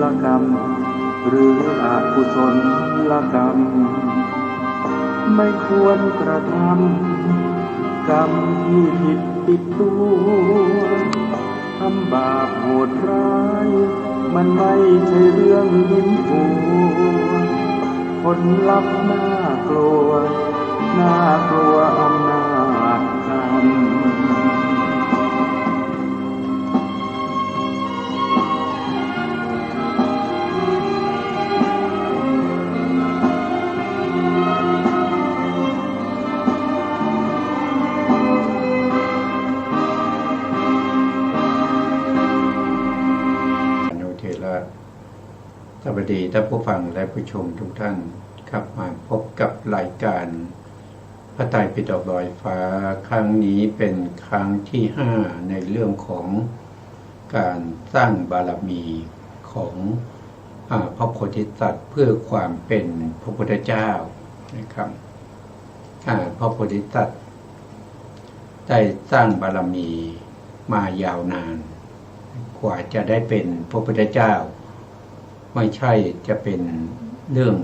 ลกรรมหรืออกุศลกรรมไม่ควรกระทำกรรมที่ผิดติดตัวทำบาปโหดร้ายมันไม่ใช่เรื่องยิ้มหัวผลลัพธ์น่ากลัวน่ากลัวอำนาจกรรมสวัสดีท่านผู้ฟังและผู้ชมทุกท่านครับมาพบกับรายการพระไตรปิฎกลอยฟ้าครั้งนี้เป็นครั้งที่5ในเรื่องของการสร้างบารมีของพระโพธิสัตว์เพื่อความเป็นพระพุทธเจ้านะครับพระโพธิสัตว์ได้สร้างบารมีมายาวนานกว่าจะได้เป็นพระพุทธเจ้าไม่ใช่จะเป็นเรื่อง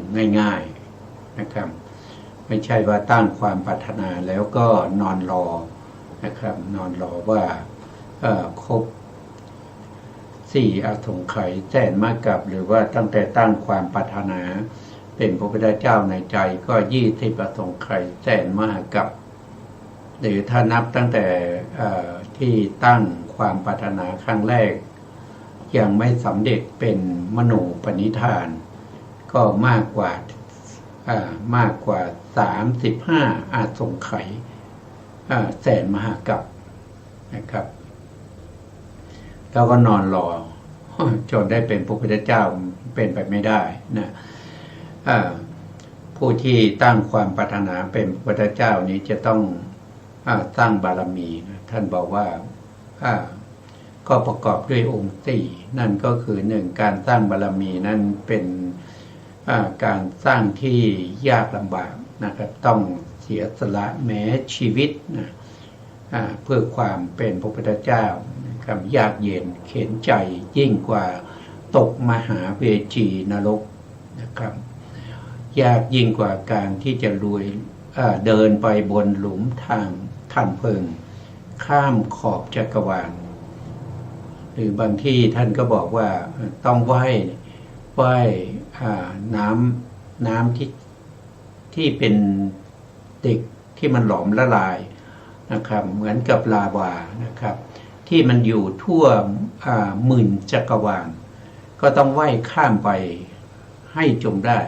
ง่ายๆนะครับไม่ใช่ว่าตั้งความปรารถนาแล้วก็นอนรอนะครับนอนรอว่าครบ4อสงไขยแสนมากกับหรือว่าตั้งแต่ตั้งความปรารถนาเป็นพระพุทธเจ้าในใจก็20อสงไขยแสนมหากัปหรือถ้านับตั้งแต่ที่ตั้งความปรารถนาครั้งแรกยังไม่สำเร็จเป็นมโนปณิธานก็มากกว่า35อาสงไขยแสนมหากัปนะครับแล้วก็นอนรอจนได้เป็นพระพุทธเจ้าเป็นไปไม่ได้นะผู้ที่ตั้งความปรารถนาเป็นพระพุทธเจ้านี้จะต้องสร้างบารมีนะท่านบอกว่าก็ประกอบด้วยองค์4นั่นก็คือ1การสร้างบารมีนั่นเป็นการสร้างที่ยากลำบากนะครับต้องเสียสละแม้ชีวิตนะเพื่อความเป็นพระพุทธเจ้านะครับยากเย็นเข็นใจยิ่งกว่าตกมหาเวจีนรกนะครับยากยิ่งกว่าการที่จะเดินไปบนหลุมทางท่านเพลิงข้ามขอบจักรวาลหรือบางที่ท่านก็บอกว่าต้องว่ายน้ำที่เป็นเด็กที่มันหลอมละลายนะครับเหมือนกับลาวานะครับที่มันอยู่ทั่วหมื่นจักรวาลก็ต้องว่ายข้ามไปให้จงได้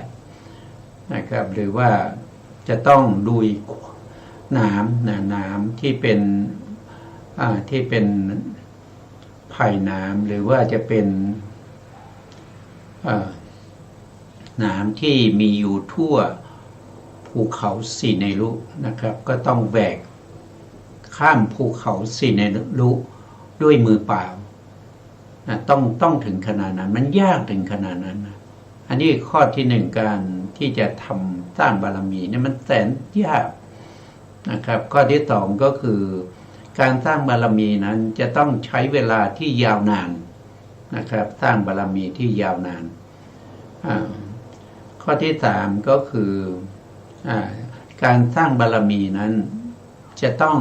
นะครับหรือว่าจะต้องลุยน้ำที่เป็นภายน้ำหรือว่าจะเป็นน้ำที่มีอยู่ทั่วภูเขาสีเนรุนะครับก็ต้องแบกข้ามภูเขาสีเนรุด้วยมือเปล่าต้องถึงขนาดนั้นมันยากถึงขนาดนั้นนะอันนี้ข้อที่1การที่จะทำสร้างบารมีเนี่ยมันแสนยากนะครับข้อที่2ก็คือการสร้างบารมีนั้นจะต้องใช้เวลาที่ยาวนานนะครับสร้างบารมีที่ยาวนานข้อที่3ก็คือการสร้างบารมีนั้นจะต้อง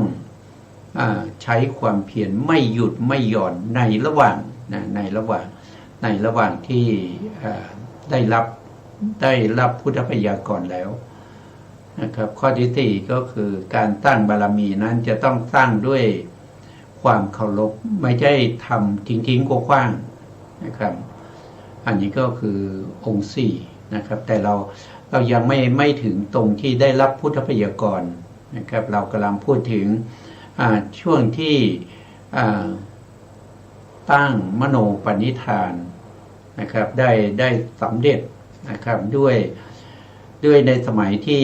ใช้ความเพียรไม่หยุดไม่หย่อนในระหว่างที่ได้รับพุทธพยากรแล้วนะครับข้อที่4ก็คือการสร้างบารมีนั้นจะต้องสร้างด้วยความเคารพไม่ใช่ทำทิ้งๆกว้างๆนะครับอันนี้ก็คือองค์4นะครับแต่เรายังไม่ถึงตรงที่ได้รับพุทธพยากรนะครับเรากำลังพูดถึงช่วงที่ตั้งมโนปณิธานนะครับได้สำเร็จนะครับด้วยในสมัยที่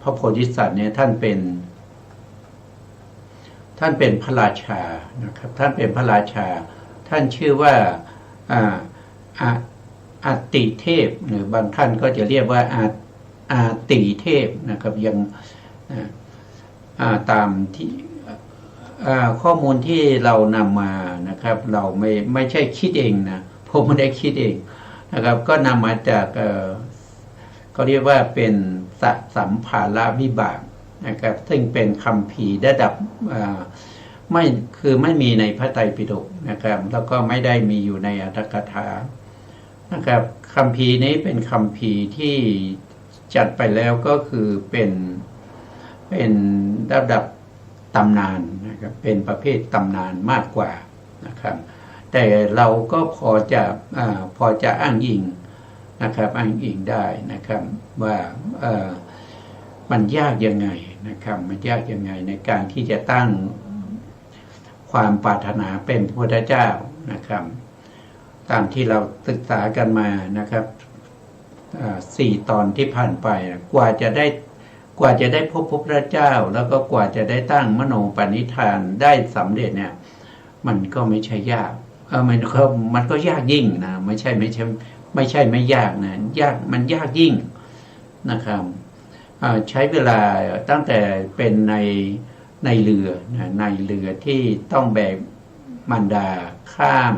พระโพธิสัตว์เนี่ยท่านเป็นพระราชานะครับท่านเป็นพระราชาท่านชื่อว่าอาติเทพหรือบางท่านก็จะเรียกว่าอาติเทพนะครับยังตามที่ข้อมูลที่เรานำมานะครับเราไม่ใช่คิดเองนะ ผมไม่ได้คิดเองนะครับ ก็นำมาจากเขาเรียกว่าเป็นสัมภาระวิบากนะครับซึ่งเป็นคัมภีร์ระดับไม่คือไม่มีในพระไตรปิฎกนะครับแล้วก็ไม่ได้มีอยู่ในอัตถกถานะครับคัมภีร์นี้เป็นคัมภีร์ที่จัดไปแล้วก็คือเป็นระดับตำนานนะครับเป็นประเภทตำนานมากกว่านะครับแต่เราก็พอจะอ้างอิงนะครับอ้างอิงได้นะครับว่ามันยากยังไงนะครับมันยากยังไงในการที่จะตั้งความปรารถนาเป็นพระพุทธเจ้านะครับตามที่เราศึกษากันมานะครับ4 ตอนที่ผ่านไปกว่าจะได้พบพระพุทธเจ้าแล้วก็กว่าจะได้ตั้งมโนปณิธานได้สำเร็จเนี่ยมันก็ไม่ใช่ยากมันก็ยากยิ่งนะไม่ใช่ไม่ยากนะมันยากยิ่งนะครับใช้เวลาตั้งแต่เป็นในเรือนะในเรือที่ต้องแบกมารดาข้าม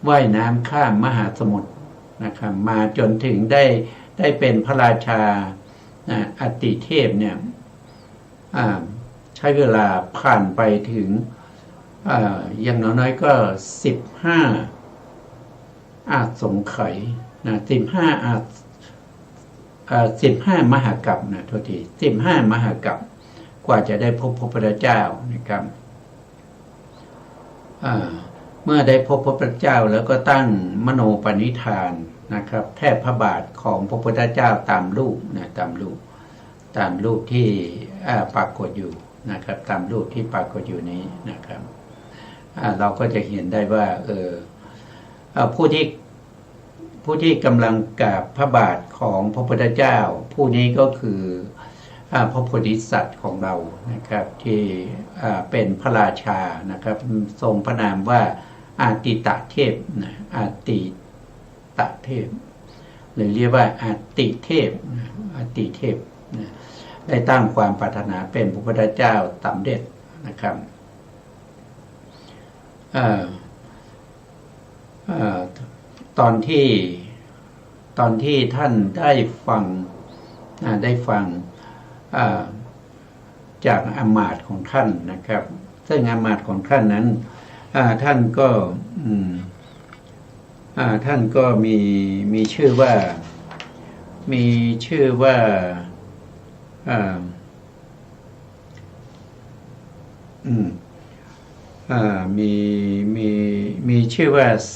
ว่ายน้ำข้ามมหาสมุทรนะครับมาจนถึงได้เป็นพระราชาอติเทพเนี่ยใช้เวลาผ่านไปถึงอย่างน้อยๆก็15อาสงไขยนะ15มหากัปนะโทษที15มหากัปกว่าจะได้พบพระพุทธเจ้านะครับเมื่อได้พบพระพุทธเจ้าแล้วก็ตั้งมโนปณิธานนะครับแทบพระบาทของพระพุทธเจ้าตามรูปนะตามรูปที่ปรากฏอยู่นะครับตามรูปที่ปรากฏอยู่นี้นะครับเราก็จะเห็นได้ว่าผู้ที่กำลังกราบพระบาทของพระพุทธเจ้าผู้นี้ก็คือพระโพธิสัตว์ของเรานะครับที่เป็นพระราชานะครับทรงพระนามว่าอาติตะเทพนะอาติตะเทพหรือเรียกว่าอาติเทพอาติเทพนะได้ตั้งความปรารถนาเป็นพระพุทธเจ้าสำเร็จนะครับตอนที่ท่านได้ฟังจากอามาตย์ของท่านนะครับซึ่งอามาตย์ของท่านนั้นท่านก็มีชื่อว่ามีชื่อว่า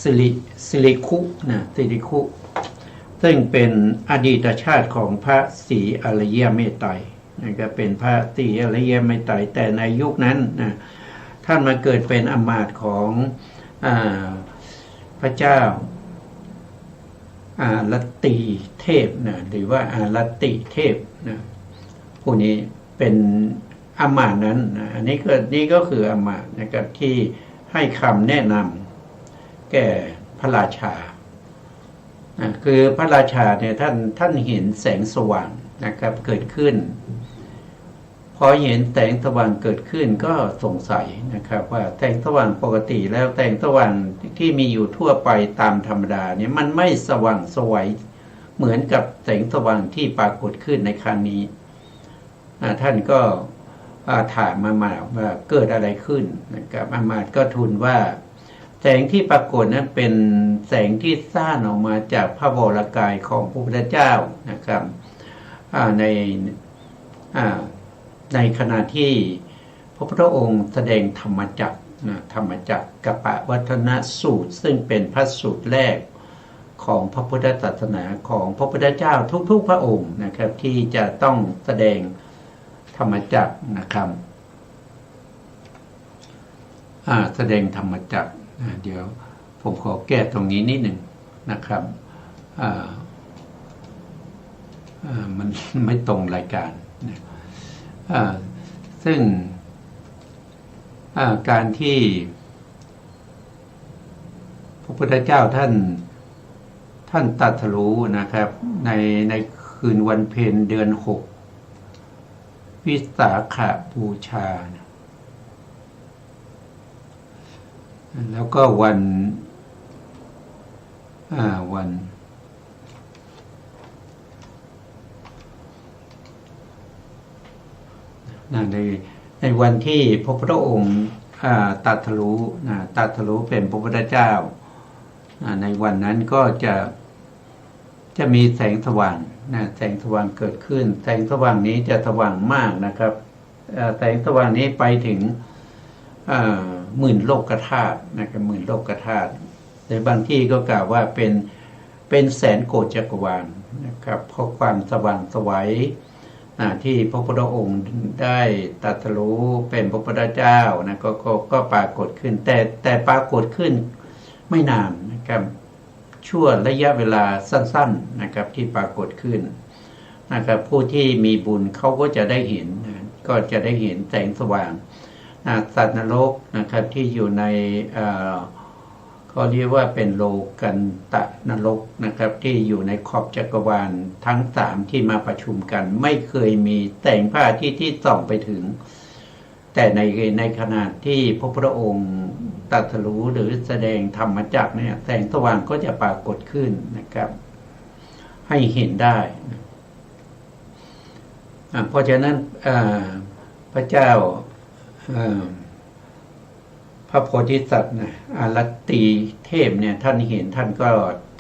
สิริคุนะสิริคุซึ่งเป็นอดีตชาติของพระศรีอริยเมตไตรนะครับเป็นพระศรีอริยเมตไตรแต่ในยุคนั้นนะท่านมาเกิดเป็นอมาตย์ของพระเจ้าลัตติเทพนะหรือว่าลัตติเทพนะผู้นี้เป็นอมาตย์นั้นนะอันนี้ก็คืออมาตย์นะครับที่ให้คำแนะนำแก่พระราชาคือพระราชาเนี่ยท่านเห็นแสงสว่างนะครับเกิดขึ้นพอเห็นแสงสว่างเกิดขึ้นก็สงสัยนะครับว่าแสงสว่างปกติแล้วแสงสว่างที่มีอยู่ทั่วไปตามธรรมดาเนี่ยมันไม่สว่างไสวเหมือนกับแสงสว่างที่ปรากฏขึ้นในครั้งนี้ท่านก็ถามอามาตย์ว่าเกิดอะไรขึ้นนะครับอามาตย์ก็ทูลว่าแสงที่ปรากฏนั้นเป็นแสงที่สร้างออกมาจากพระวรกายของพระพุทธเจ้านะครับในขณะที่พระพุทธองค์แสดงธรรมจักรกัปปวัฏนสูตรซึ่งเป็นพระสูตรแรกของพระพุทธศาสนาของพระพุทธเจ้าทุกๆพระองค์นะครับที่จะต้องแสดงธรรมจักรนะครับแสดงธรรมจักรเดี๋ยวผมขอแก้ตรงนี้นิดหนึ่งนะครับมันไม่ตรงรายการนะซึ่งการที่พระพุทธเจ้าท่านตรัสรู้นะครับในคืนวันเพ็ญเดือน6วิสาขบูชาแล้วก็วัน วันในวันที่พระพุทธองค์ตรัสรู้เป็นพระพุทธเจ้าในวันนั้นก็จะมีแสงสว่างแสงสว่างเกิดขึ้นแสงสว่างนี้จะสว่างมากนะครับแสงสว่างนี้ไปถึง10,000 โลกธาตุนะครับ10,000 โลกธาตุในบางที่ก็กล่าวว่าเป็นแสนโกฏจักรวาลนะครับเพราะความสว่างไสวที่พระพุทธองค์ได้ตรัสรู้เป็นพระพุทธเจ้านะก็ปรากฏขึ้นแต่ปรากฏขึ้นไม่นานนะครับชั่วระยะเวลาสั้นๆนะครับที่ปรากฏขึ้นนะครับผู้ที่มีบุญเขาก็จะได้เห็นก็จะได้เห็นแสงสว่างสัตว์นรกนะครับที่อยู่ในเขาเรียกว่าเป็นโลกันตะนรกนะครับที่อยู่ในขอบจักรวาลทั้ง3ที่มาประชุมกันไม่เคยมีแสงพระอาทิตย์ที่ส่องไปถึงแต่ในขณะที่พระพุทธองค์ตรัสรู้หรือแสดงธรรมจักรเนี่ยแสงสว่างก็จะปรากฏขึ้นนะครับให้เห็นได้เพราะฉะนั้นพระเจ้าพระโพธิสัตว์อารัตติเทพเนี่ยท่านเห็นท่านก็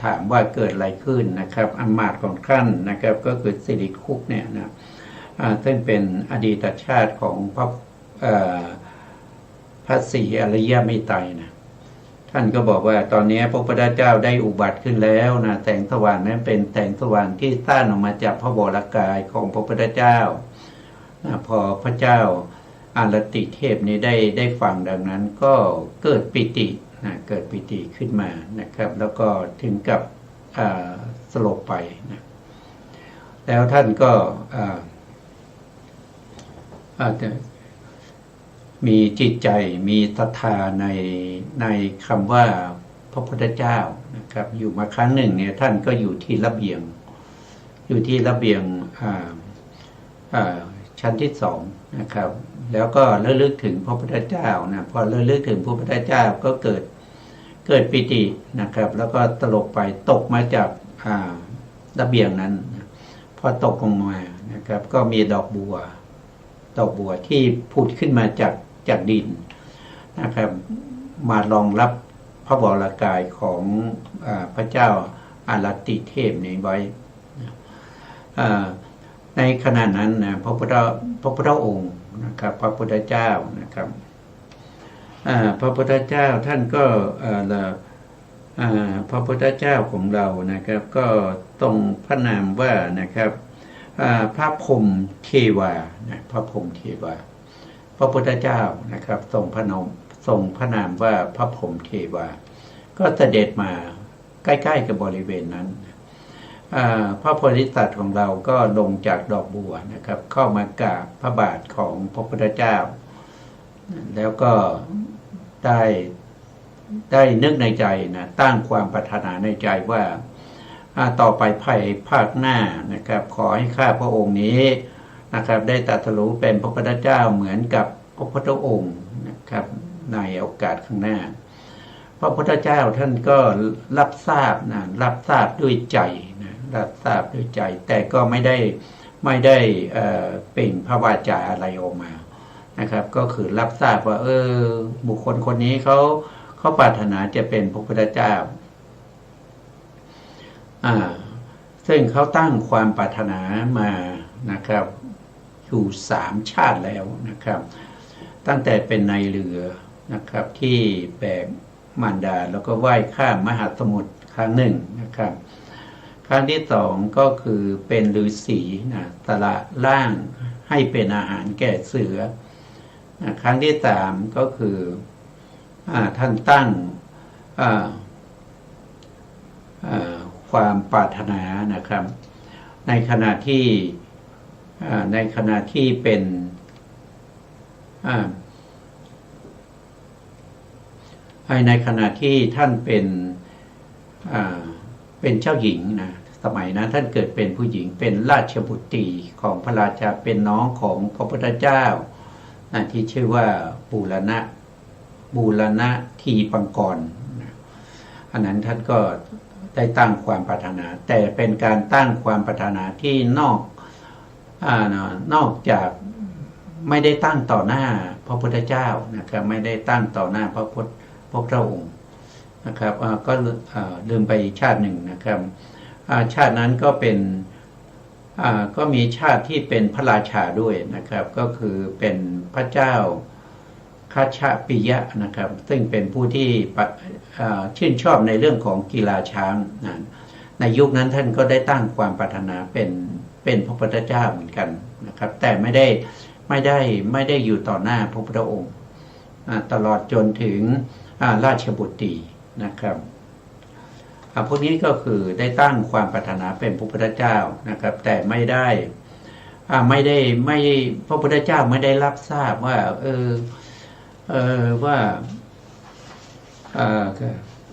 ถามว่าเกิดอะไรขึ้นนะครับอำมาตย์ของท่านนะครับก็คือสิริคุกเนี่ยนะซึ่งเป็นอดีตชาติของพระศรีอริยเมตไตรนะท่านก็บอกว่าตอนนี้พระพุทธเจ้าได้อุบัติขึ้นแล้วนะแสงสว่างนั้นเป็นแสงสว่างที่สร้างออกมาจากพระวรกายของพระพุทธเจ้าพอพระเจ้าอารัตติเทพนี้ได้ฟังดังนั้นก็เกิดปิติเกิดปิติขึ้นมานะครับแล้วก็ถึงกับสลบไปนะแล้วท่านก็มีจิตใจมีศรัทธาในคำว่าพระพุทธเจ้านะครับอยู่มาครั้งหนึ่งเนี่ยท่านก็อยู่ที่ระเบียงชั้นที่2นะครับแล้วก็ระลึกถึงพระพุทธเจ้านะพอระลึกถึงพระพุทธเจ้าก็เกิดปิตินะครับแล้วก็ตกมาจากระเบียงนั้นพอตกลงมานะครับก็มีดอกบัวที่ผุดขึ้นมาจากดินนะครับมารองรับพระวรกายของพระเจ้าอารัตติเทพนี้ไว้ในขณะนั้นนะพระพุทธองค์นะครับพระพุทธเจ้านะครับพระพุทธเจ้าท่านก็พระพุทธเจ้าของเรานะครับก็ตรงพระนามว่านะครับพระพรหมเทวาพระพรหมเทวาพระพุทธเจ้านะครับทรงพระนามว่าพระพรหมเทวาก็เสด็จมาใกล้ๆกับบริเวณนั้นพระโพธิสัตว์ของเราก็ลงจากดอกบัวนะครับเข้ามากราบพระบาทของพระพุทธเจ้าแล้วก็ได้นึกในใจนะตั้งความปรารถนาในใจว่าต่อไปภาคหน้านะครับขอให้ข้าพระองค์นี้นะครับได้ตรัสรู้เป็นพระพุทธเจ้าเหมือนกับพระพุทธองค์นะครับในโอกาสข้างหน้าพระพุทธเจ้าท่านก็รับทราบด้วยใจรับทราบด้วยใจแต่ก็ไม่ได้เปล่งพระวาจาอะไรออกมานะครับก็คือรับทราบว่าบุคคลคนนี้เขาปรารถนาจะเป็นพระพุทธเจ้าซึ่งเขาตั้งความปรารถนามานะครับอยู่3 ชาติแล้วนะครับตั้งแต่เป็นนายเรือนะครับที่แบกมารดาแล้วก็ว่ายข้ามมหาสมุทรครั้งหนึ่งนะครับครั้งที่2ก็คือเป็นฤาษีสละร่างให้เป็นอาหารแก่เสือครั้งที่3ก็คือท่านตั้งความปรารถนานะครับในขณะที่เป็นในขณะที่ท่านเป็นเจ้าหญิงนะสมัยนั้นท่านเกิดเป็นผู้หญิงเป็นราชบุตรีของพระราชาเป็นน้องของพระพุทธเจ้าที่ชื่อว่าบูรณะทีปังกร อันนั้นท่านก็ได้ตั้งความปรารถนา แต่เป็นการตั้งความปรารถนาที่นอกจากไม่ได้ตั้งต่อหน้าพระพุทธเจ้านะครับไม่ได้ตั้งต่อหน้าพระพุทธองค์นะครับก็ลืมไปอีกชาติหนึ่งนะครับชาตินั้นก็เป็นก็มีชาติที่เป็นพระราชาด้วยนะครับก็คือเป็นพระเจ้าคัชปิยะนะครับซึ่งเป็นผู้ที่ชื่นชอบในเรื่องของกีฬาช้างในยุคนั้นท่านก็ได้ตั้งความปรารถนาเป็นพระพุทธเจ้าเหมือนกันนะครับแต่ไม่ได้อยู่ต่อหน้าพระพุทธองค์ตลอดจนถึงราชบุตรีนะครับพวกนี้ก็คือได้ตั้งความปรารถนาเป็นพระพุทธเจ้านะครับแต่ไม่พระพุทธเจ้าไม่ได้รับทราบว่า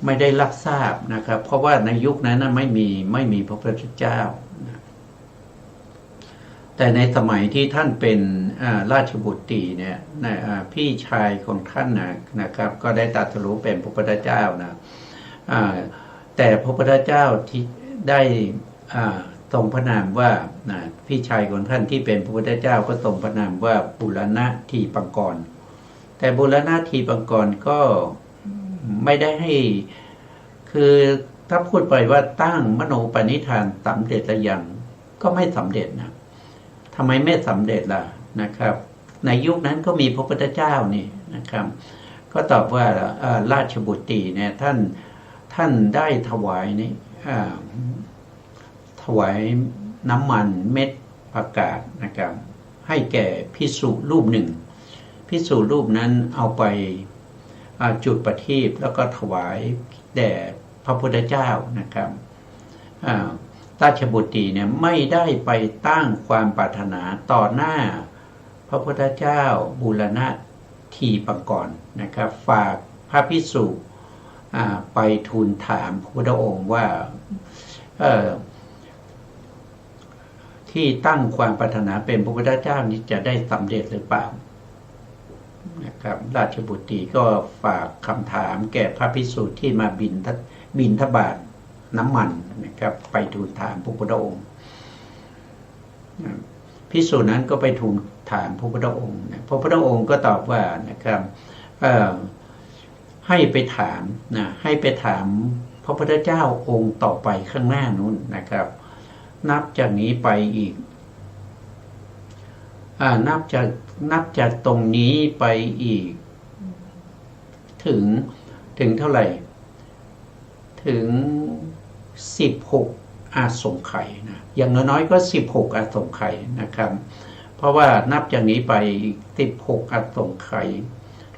ไม่ได้รับทราบนะครับเพราะว่าในยุคนั้นไม่มีพระพุทธเจ้าแต่ในสมัยที่ท่านเป็นราชบุตรีเนี่ยพี่ชายของท่านนะครับก็ได้ตรัสรู้เป็นพระพุทธเจ้านะแต่พระพุทธเจ้าที่ได้ทรงพระนามว่าพี่ชายของท่านที่เป็นพระพุทธเจ้าก็ทรงพระนามว่าบุรณะทีปังกรแต่บุรณะทีปังกรก็ไม่ได้ให้คือถ้าพูดไปว่าตั้งมโนปณิธานสำเร็จหรือยังก็ไม่สำเร็จนะทำไมไม่สำเร็จล่ะนะครับในยุคนั้นก็มีพระพุทธเจ้านี่นะครับก็ตอบว่าราชบุตรีเนี่ยท่านได้ถวายนี่ถวายน้ำมันเม็ดผักกาดนะครับให้แก่ภิกษุรูปหนึ่งภิกษุรูปนั้นเอาไปจุดประทีปแล้วก็ถวายแด่พระพุทธเจ้านะครับราชบุตรีเนี่ยไม่ได้ไปตั้งความปรารถนาต่อหน้าพระพุทธเจ้าบูรณะทีปังกรนะครับฝากพระภิกษุไปทูลถามพระพุทธองค์ว่าที่ตั้งความปรารถนาเป็นพระพุทธเจ้านี้จะได้สำเร็จหรือเปล่านะครับราชบุตรีก็ฝากคำถามแก่พระภิกษุที่มาบิณฑบาตน้ำมันนะครับไปทูลถามพระพุทธองค์ภิกษุนั้นก็ไปทูลถามพระพุทธองค์พระพุทธองค์ก็ตอบว่านะครับให้ไปถามพระพุทธเจ้าองค์ต่อไปข้างหน้านู้นนะครับนับจากนี้ไปอีกนับจากตรงนี้ไปอีกถึงเท่าไหร่ถึง16อาสงไขยนะอย่างน้อยๆก็16อาสงไขยนะครับเพราะว่านับจากนี้ไปอีก16อาสงไขย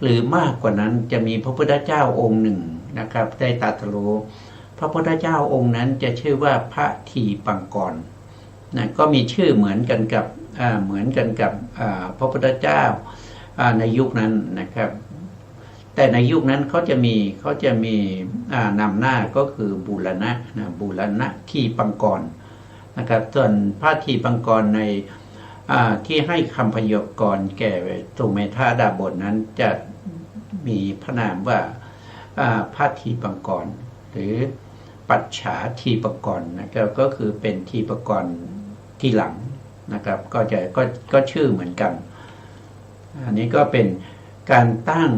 หรือมากกว่านั้นจะมีพระพุทธเจ้าองค์หนึ่งนะครับได้ตรัสรู้พระพุทธเจ้าองค์นั้นจะชื่อว่าพระทีปังกรนะก็มีชื่อเหมือนกันกับพระพุทธเจ้าในยุคนั้นนะครับแต่ในยุคนั้นเขาจะมีนำหน้าก็คือบูรณะทีปังกรนะครับส่วนพระทีปังกรในที่ให้คำพยากรณ์แก่สุเมธาดาบทนั้นจะมีพระนามว่าพระทีปังกรหรือปัจฉาทีปังกรนะครับก็คือเป็นทีปังกรที่หลังนะครับก็ชื่อเหมือนกันอันนี้ก็เป็นการตั้ง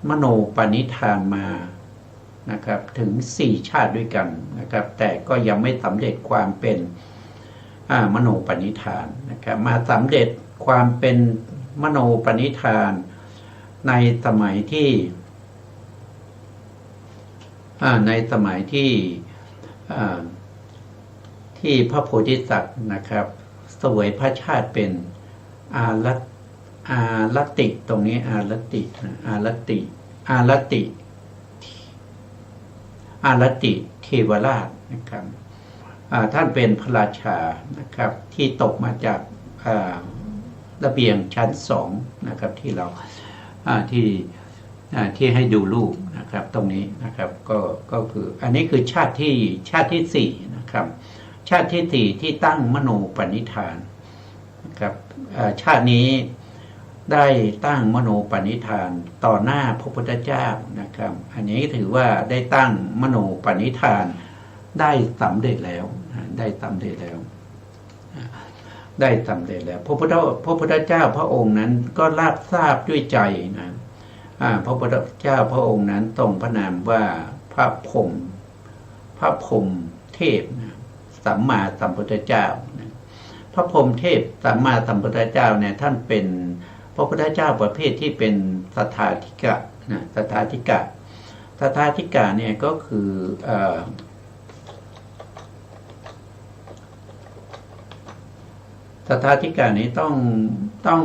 มโนปณิธานมานะครับถึง4ชาติด้วยกันนะครับแต่ก็ยังไม่สำเร็จความเป็นมโนปณิธานนะครับมาสำเร็จความเป็นมโนปณิธานในสมัยที่พระโพธิสัตว์นะครับเสวยพระชาติเป็นอารัตติตรงนี้อารัตติเทวราชนะครับท่านเป็นพระราชานะครับที่ตกมาจากระเบียงชั้น2นะครับที่เราที่ให้ดูรูปนะครับตรงนี้นะครับก็คืออันนี้คือชาติที่4นะครับชาติที่4ที่ตั้งมโนปณิธานนะครับชาตินี้ ได้ตั้งมโนปณิธานต่อหน้าพระพุทธเจ้านะครับ อันนี้ถือว่าได้ตั้งมโนปณิธานได้สำเร็จแล้วได้สำเร็จแล้วได้สำเร็จแล้วพระพุทธเจ้าพระองค์นั้นก็รับทราบด้วยใจนะพระพุทธเจ้าพระองค์นั้นทรงพระนามว่าพระพรหมเทพนะสัมมาสัมพุทธเจ้านะพระพรหมเทพสัมมาสัมพุทธเจ้าเนี่ยท่านเป็นพระพุทธเจ้าประเภทที่เป็นสัทธาธิกะนะสัทธาธิกะเนี่ยก็คือสัทธาธิกะนี้ต้อง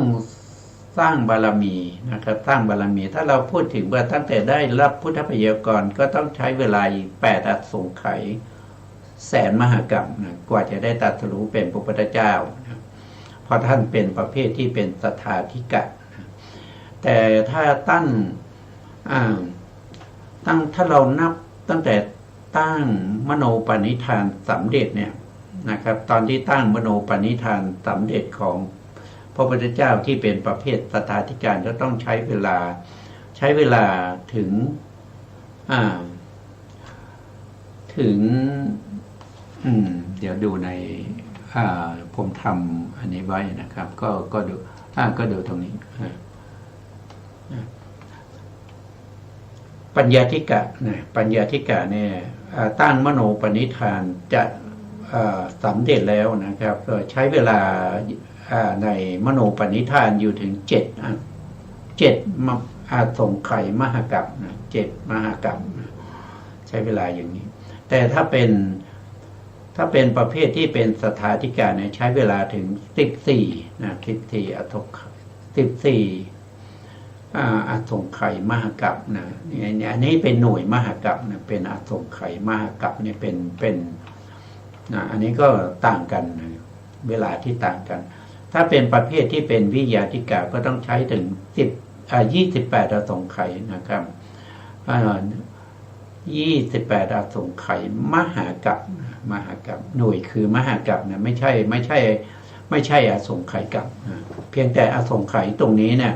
สร้างบารมีนะครับสร้างบารมีถ้าเราพูดถึงว่าตั้งแต่ได้รับพุทธพยากรก็ต้องใช้เวลาอีก8 อสงไขยแสนมหากรัมนะกว่าจะได้ตรัสรู้เป็นพระพุทธเจ้านะเพราะท่านเป็นประเภทที่เป็นสัทธาธิกะนะแต่ถ้าถ้าเรานับตั้งแต่ตั้งมโนปณิธานสำเร็จเนี่ยนะครับตอนที่ตั้งมโนปณิธานสำเร็จของพระพุทธเจ้าที่เป็นประเภทสัทธาธิการก็ต้องใช้เวลาถึงเดี๋ยวดูในผมทำอันนี้ไว้นะครับก็ดูตรงนี้ปัญญาธิกะนะปัญญาธิกะเนี่ยตั้งมโนปณิธานจะสำเร็จแล้วนะครับใช้เวลาในมโนปณิธานอยู่ถึง7อาสงไขยมหากรัปนะ7 มหากรัปนะใช้เวลาอย่างนี้แต่ถ้าเป็นประเภทที่เป็นสัทธาธิกะเนี่ยใช้เวลาถึง14นะ14อาสงไขยอาสงไขยมหากรัปนะอันนี้เป็นหน่วยมหากรัปนะเป็นอาสงไขยมหากรัปเนี่ยเป็นอันนี้ก็ต่างกันนะเวลาที่ต่างกันถ้าเป็นประเภทที่เป็นวิยาธิกะก็ต้องใช้ถึง28 อสงไขยนะครับ28 อสงไขยมหากัปหน่วยคือมหากัปนะไม่ใช่อสงไขยกัปเพียงแต่อสงไขยตรงนี้เนี่ย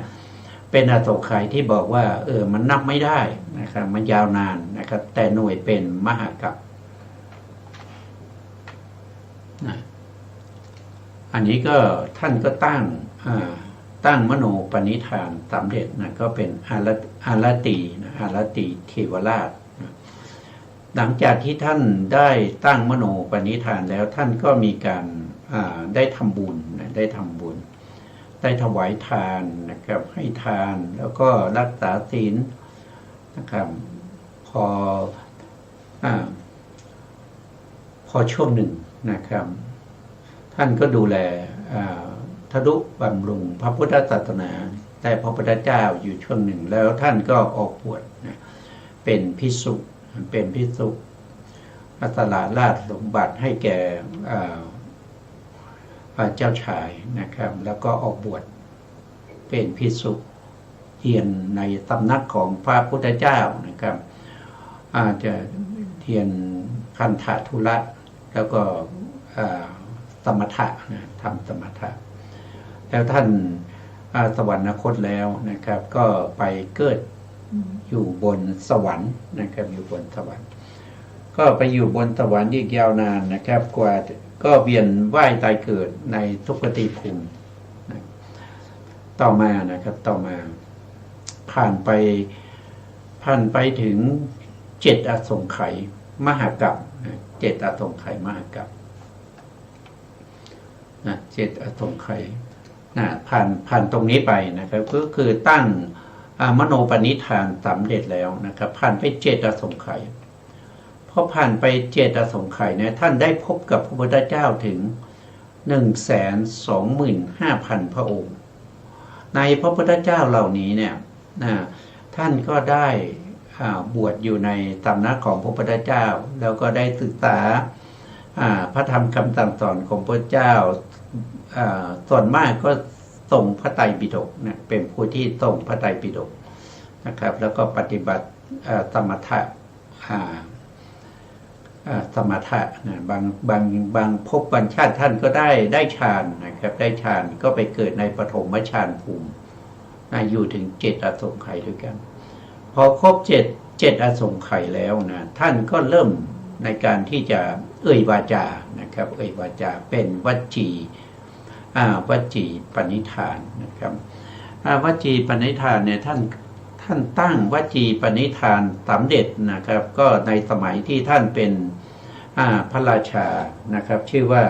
เป็นอสงไขยที่บอกว่ามันนับไม่ได้นะครับมันยาวนานนะครับแต่หน่วยเป็นมหากัปอันนี้ก็ท่านก็ตั้งมโนปณิธานสำเร็จนะก็เป็นอารติเทวราชนะหลังจากที่ท่านได้ตั้งมโนปณิธานแล้วท่านก็มีการได้ทำบุญนะได้ถวายทานนะครับให้ทานแล้วก็รักษาศีลนะครับพอช่วงหนึ่งนะครับท่านก็ดูแลทนุบำรุงพระพุทธศาสนาแต่พระพุทธเจ้าอยู่ช่วงหนึ่งแล้วท่านก็ออกบวชเป็นภิกษุสละราชสมบัติให้แก่เจ้าชายนะครับแล้วก็ออกบวชเป็นภิกษุเรียนในสำนักของพระพุทธเจ้านะครับจะเรียนคันธทุระแล้วก็สมถะนะทำสมถะแล้วท่านสวรรคตแล้วนะครับก็ไปเกิดอยู่บนสวรรค์นะครับอยู่บนสวรรค์ก็ไปอยู่บนสวรรค์อีกยาวนานนะครับกว่าก็เวียนว่ายตายเกิดในทุกขติภูมินะต่อมาผ่านไปถึง7 อสงไขยมหากัป7 อสงไขยมหากัป7 อสงไขยผ่านตรงนี้ไปนะครับก็คือตั้งมโนปณิธานสำเร็จแล้วนะครับผ่านไป7 อสงไขยพอผ่านไป7 อสงไขยเนี่ยท่านได้พบกับพระพุทธเจ้าถึง 125,000 พระองค์ในพระพุทธเจ้าเหล่านี้เนี่ยท่านก็ได้บวชอยู่ในสำนักของพระพุทธเจ้าแล้วก็ได้ศึกษาพระธรรมคำสั่งสอนของพระเจ้าส่วนมากก็ทรงพระไตรปิฎกนะเป็นผู้ที่ทรงพระไตรปิฎกนะครับแล้วก็ปฏิบัติสมถะนะบางภพบางชาติท่านก็ได้ฌานนะครับได้ฌานก็ไปเกิดในปฐมฌานภูมิ อยู่ถึง7อสงไขยด้วยกันพอครบ7อสงไขยแล้วนะท่านก็เริ่มในการที่จะเอ่ยวาจานะครับเอ่ยวาจาเป็นวจีปณิธานนะครับวจีปณิธานเนี่ยท่านตั้งวจีปณิธานสำเร็จนะครับก็ในสมัยที่ท่านเป็นพระราชานะครับชื่อว่า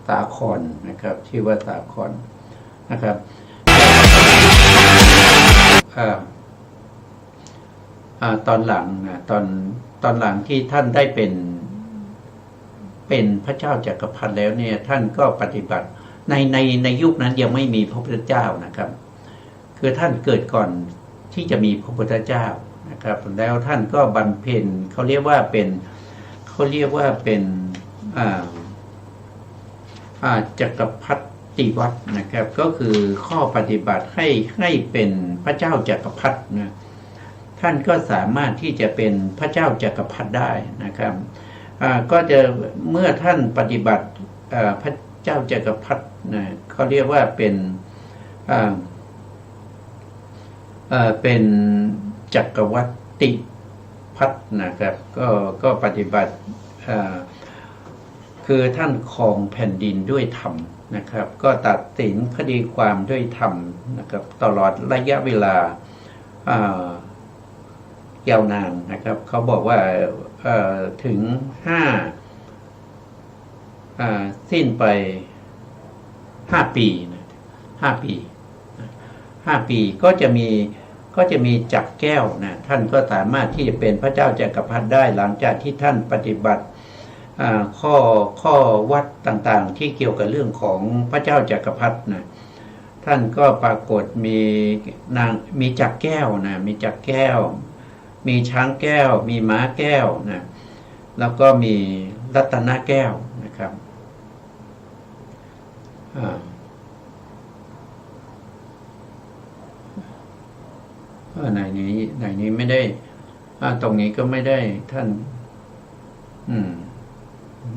สาครนะครับชื่อว่าสาครนะครับตอนหลังนะตอนหลังที่ท่านได้เป็นพระเจ้าจักรพรรดิแล้วเนี่ยท่านก็ปฏิบัติในยุคนั้นยังไม่มีพระพุทธเจ้านะครับคือท่านเกิดก่อนที่จะมีพระพุทธเจ้านะครับแล้วท่านก็บำเพ็ญเขาเรียกว่าเป็นจักรพรรดิวัตรนะครับก็คือข้อปฏิบัติให้เป็นพระเจ้าจักรพรรดินะท่านก็สามารถที่จะเป็นพระเจ้าจักรพรรดิได้นะครับก็จะเมื่อท่านปฏิบัติพระเจ้าจักรพรรดินะเขาเรียกว่าเป็นจักรวรรดิพรรดินะครับก็ปฏิบัติคือท่านครองแผ่นดินด้วยธรรมนะครับก็ตัดสินคดีความด้วยธรรมนะครับตลอดระยะเวลายาวนานนะครับเขาบอกว่าถึงสิ้นไป5 ปีนะ5 ปีก็จะมีจักรแก้วนะท่านก็สามารถที่จะเป็นพระเจ้าจักรพรรดิได้หลังจากที่ท่านปฏิบัติข้อวัดต่างๆที่เกี่ยวกับเรื่องของพระเจ้าจักรพรรดินะท่านก็ปรากฏมีจักรแก้วนะมีจักรแก้วมีช้างแก้วมีม้าแก้วนะแล้วก็มีรัตนแก้วนะครับในนี้ไม่ได้ตรงนี้ก็ไม่ได้ท่าน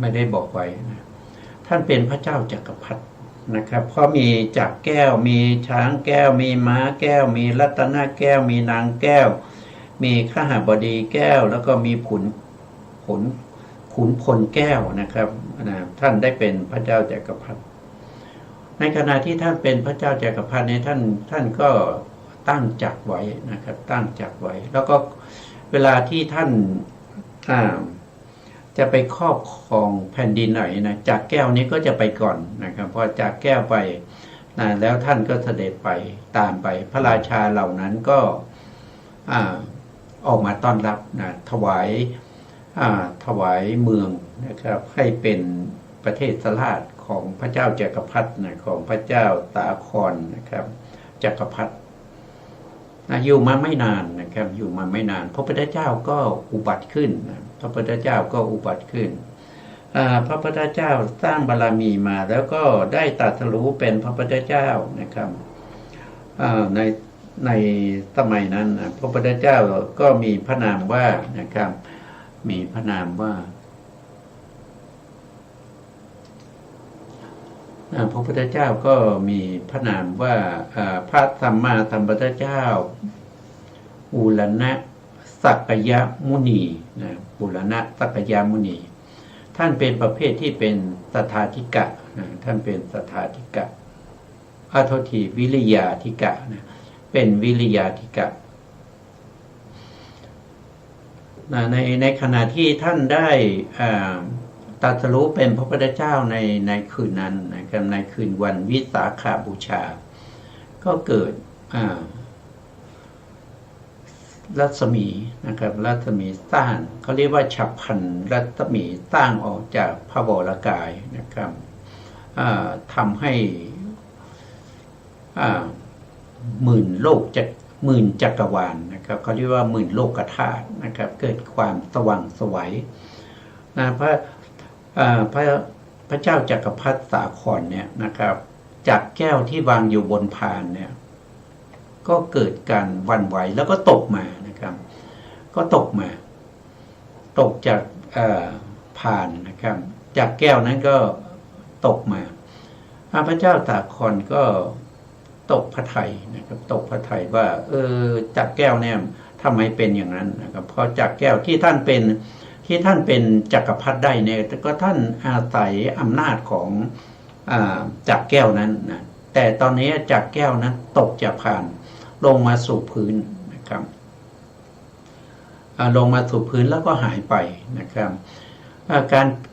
ไม่ได้บอกไว้นะท่านเป็นพระเจ้าจักรพรรดินะครับเพราะมีจักรแก้วมีช้างแก้วมีม้าแก้วมีรัตนแก้วมีนางแก้วมีขหบดีแก้วแล้วก็มีขุนพลแก้วนะครับท่านได้เป็นพระเจ้าจักรพรรดิในขณะที่ท่านเป็นพระเจ้าจักรพรรดิเนี่ยท่านก็ตั้งจักรไว้นะครับตั้งจักรไว้แล้วก็เวลาที่ท่านจะไปครอบครองแผ่นดินไหนนะจักรแก้วนี้ก็จะไปก่อนนะครับพอจักรแก้วไปแล้วท่านก็เสด็จไปตามไปพระราชาเหล่านั้นก็ออกมาต้อนรับนะถวายเมืองนะครับให้เป็นประเทศสราชของพระเจ้าจักรพรรดินะของพระเจ้าสาครนะครับจักรพรรดิอยู่มาไม่นานนะครับอยู่มาไม่นานพระพุทธเจ้าก็อุบัติขึ้นนะพระพุทธเจ้าก็อุบัติขึ้นพระพุทธเจ้าสร้างบารมีมาแล้วก็ได้ตรัสรู้เป็นพระพุทธเจ้านะครับในสมัยนั้นพระพุทธเจ้าก็มีพระนามว่านะครับมีพระนามว่าพระพุทธเจ้าก็มีพระนามว่าพระสัมมาสัมพุทธเจ้าอุลนะสักยมุนีนะอุลนะสักยมุนีท่านเป็นประเภทที่เป็นสถาธิกะท่านเป็นสถาธิกะโทษทีวิริยาธิกะนะเป็นวิริยาธิกะในขณะที่ท่านได้ตรัสรู้เป็นพระพุทธเจ้าในคืนนั้นนะครับในคืนวันวิสาขบูชาก็เกิดรัศมีนะครับรัศมีสร้างเขาเรียกว่าฉับพลันรัศมีสร้างออกจากพระวรกายนะครับทำให้หมื่นจักรวาลนะครับเขาเรียกว่า10,000 โลกธาตุนะครับเกิดความสว่างไสวนะพระเจ้าจักรพรรดิสาครเนี่ยนะครับจากแก้วที่วางอยู่บนพานเนี่ยก็เกิดการหวั่นไหวแล้วก็ตกมานะครับก็ตกจากพานนะครับจากแก้วนั้นก็ตกมาพระเจ้าสาครก็ ตกพระทัยนะครับตกพระทัยว่าจักรแก้วเนี่ยทำไมเป็นอย่างนั้นนะครับเพราะจักรแก้วที่ท่านเป็นจักรพรรดิได้เนี่ยก็ท่านอาศัยอำนาจของจักรแก้วนั้นนะแต่ตอนนี้จักรแก้วนั้นตกจากพานลงมาสู่พื้นนะครับลงมาสู่พื้นแล้วก็หายไปนะครับ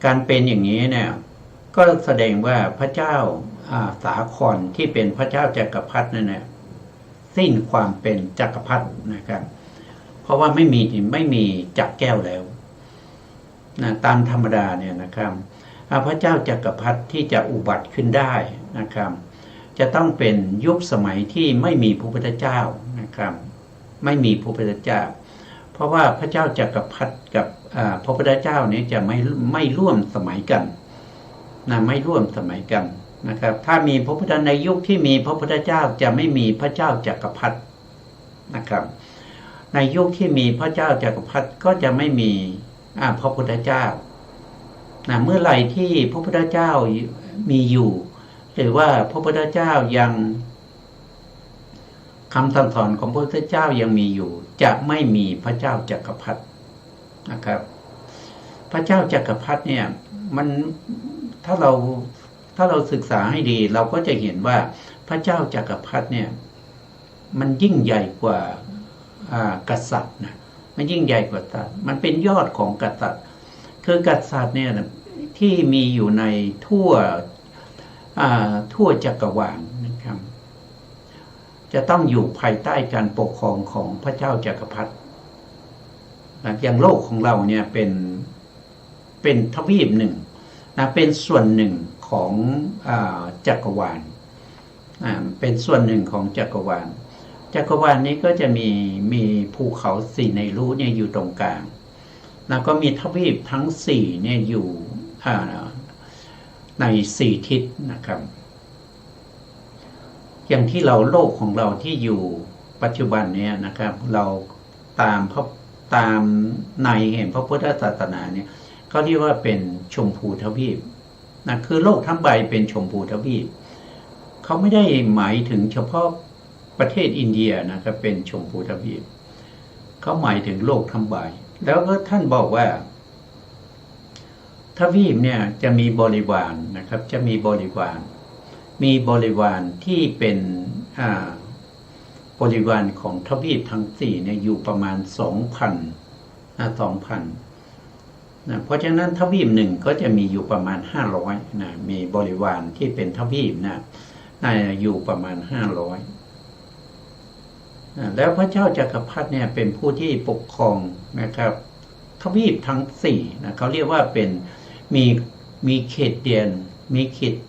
การเป็นอย่างนี้เนี่ยก็แสดงว่าพระเจ้าสาครที่เป็นพระเจ้าจักรพรรดินั่นแหละสิ้นความเป็นจักรพรรดินะครับเพราะว่าไม่มีจักรแก้วแล้วนะตามธรรมดาเนี่ยนะครับพระเจ้าจักรพรรดิที่จะอุบัติขึ้นได้นะครับจะต้องเป็นยุคสมัยที่ไม่มีพระพุทธเจ้านะครับไม่มีพระพุทธเจ้าเพราะว่าพระเจ้าจักรพรรดิกับพระพุทธเจ้านี้จะไม่ร่วมสมัยกันนะไม่ร่วมสมัยกันนะครับถ้ามีพระพุทธในยุคที่มีพระพุทธเจ้าจะไม่มีพระเจ้าจักรพรรดินะครับในยุคที่มีพระเจ้าจักรพรรดิก็จะไม่มีพระพุทธเจ้านะเมื่อไหร่ที่พระพุทธเจ้ามีอยู่หรือว่าพระพุทธเจ้ายังคำสั่งสอนของพระพุทธเจ้ายังมีอยู่จะไม่มีพระเจ้าจักรพรรดินะครับพระเจ้าจักรพรรดิเนี่ยมันถ้าเราศึกษาให้ดีเราก็จะเห็นว่าพระเจ้าจักรพรรดิเนี่ยมันยิ่งใหญ่กว่ากษัตริย์นะมันยิ่งใหญ่กว่ากษัตริย์มันเป็นยอดของกษัตริย์คือกษัตริย์เนี่ยที่มีอยู่ในทั่วจักรวาลนะครับจะต้องอยู่ภายใต้การปกครองของพระเจ้าจักรพรรดิอย่างโลกของเราเนี่ยเป็นทวีปหนึ่งนะเป็นส่วนหนึ่งของจักรวาลเป็นส่วนหนึ่งของจักรวาลนี้ก็จะมีภูเขาสี่ในรู้เนี่ยอยู่ตรงกลางแล้วก็มีทวีปทั้งสี่เนี่ยอยู่ในสี่ทิศนะครับอย่างที่เราโลกของเราที่อยู่ปัจจุบันเนี่ยนะครับเราตามในแห่งพระพุทธศาสนาเนี่ยเขาเรียกว่าเป็นชมพูทวีปนะคือโลกทั้งใบเป็นชมพูทวีปเขาไม่ได้หมายถึงเฉพาะประเทศอินเดียนะครับเป็นชมพูทวีปเขาหมายถึงโลกทั้งใบแล้วก็ท่านบอกว่าทวีปเนี่ยจะมีบริวารนะครับจะมีบริวารที่เป็นบริวารของทวีปทั้งสี่เนี่ยอยู่ประมาณ 2,000 นะเพราะฉะนั้นทวีปหนึ่งก็จะมีอยู่ประมาณ500นะมีบริวารที่เป็นทวีปนะอยู่ประมาณ500แล้วพระเจ้าจักรพรรดิเนี่ยเป็นผู้ที่ปกครองนะครับทวีปทั้งสี่นะเขาเรียกว่าเป็นมีเขต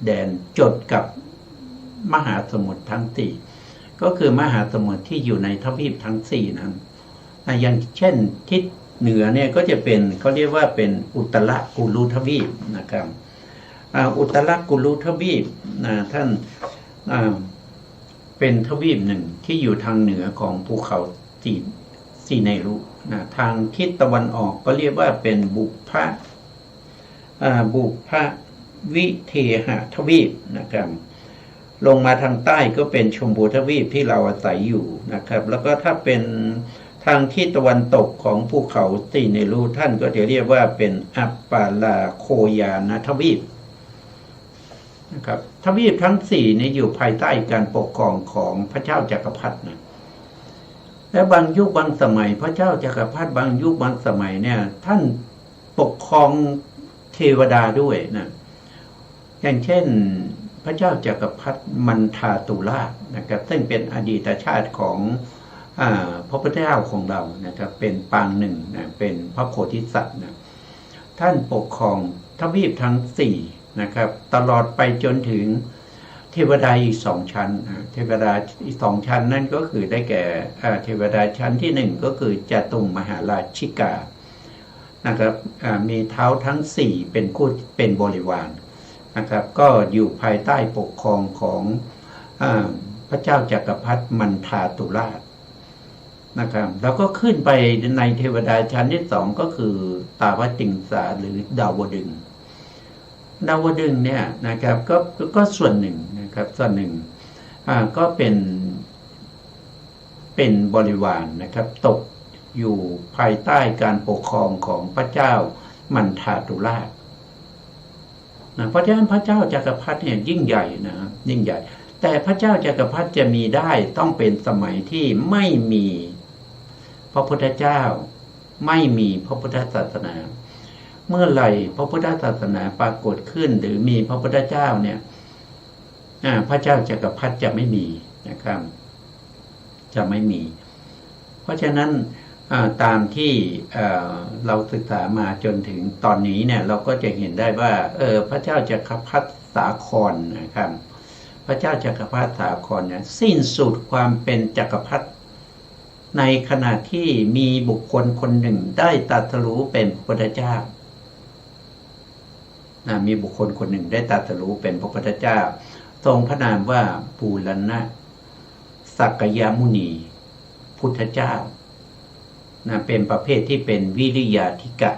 แดนจดกับมหาสมุทรทั้งสี่ก็คือมหาสมุทรที่อยู่ในทวีปทั้งสี่นั้นอย่างเช่นทิศเหนือเนี่ยก็จะเป็นเขาเรียกว่าเป็นอุตรกุลุทวีปนะครับอุตรกุลุทวีปท่านเป็นทวีปหนึ่งที่อยู่ทางเหนือของภูเขาสีเนรุทางทิศตะวันออกก็เรียกว่าเป็นบุพวิเทหทวีปนะครับลงมาทางใต้ก็เป็นชมพูทวีปที่เราอาศัยอยู่นะครับแล้วก็ถ้าเป็นทางทิศตะวันตกของภูเขาสีเนรุท่านก็จะเรียกว่าเป็นอัปปาลาโคยานทวีปนะครับทวีปทั้งสี่นี้อยู่ภายใต้การปกครองของพระเจ้าจักรพรรดินะและบางยุคบางสมัยพระเจ้าจักรพรรดิบางยุคบางสมัยเนี่ยท่านปกครองเทวดาด้วยนะอย่างเช่นพระเจ้าจักรพรรดิมันทาตุลาชนะครับซึ่งเป็นอดีตชาติของพระพุทธเจ้าของเรานะครับเป็นปางหนึ่งนะเป็นพระโพธิสัตว์นะท่านปกครองทวีปทั้งสี่นะครับตลอดไปจนถึงเทวดาอีก2 ชั้นเทวดาอีก2 ชั้นนั่นก็คือได้แก่เทวดาชั้นที่1ก็คือจตุมหาราชิกานะครับมีเท้าทั้ง4เป็นบริวารนะครับก็อยู่ภายใต้ปกครองของพระเจ้าจักรพรรดิมันทาตุลาชนะครับแล้วก็ขึ้นไปในเทวดาชั้นที่2ก็คือตาวติงสาหรือดาวดึงส์เนี่ยนะครับก็ส่วนหนึ่งนะครับส่วนหนึ่ง ก็เป็นบริวารนะครับตกอยู่ภายใต้การปกครองของพระเจ้ามันทาตุราชเพราะฉะนั้นพระเจ้าจักรพรรดิเนี่ยยิ่งใหญ่นะครับยิ่งใหญ่แต่พระเจ้าจักรพรรดิจะมีได้ต้องเป็นสมัยที่ไม่มีพระพุทธเจ้าไม่มีพระพุทธศาสนาเมื่อไหร่พระพุทธศาสนาปรากฏขึ้นหรือมีพระพุทธเจ้าเนี่ยพระเจ้าจักรพรรดิจะไม่มีนะครับจะไม่มีเพราะฉะนั้นตามที่เราศึกษามาจนถึงตอนนี้เนี่ยเราก็จะเห็นได้ว่าพระเจ้าจักรพรรดิสาครนะครับพระเจ้าจักรพรรดิสาครเนี่ยสิ้นสุดความเป็นจักรพรรดิในขณะที่มีบุคคลคนหนึ่งได้ตรัสรู้เป็นพระพุทธเจ้ามีบุคคลคนหนึ่งได้ตรัสรู้เป็นพระพุทธเจ้าทรงพระนามว่าปูรณะสักยมุนีพุทธเจ้าเป็นประเภทที่เป็นวิริยาธิกะ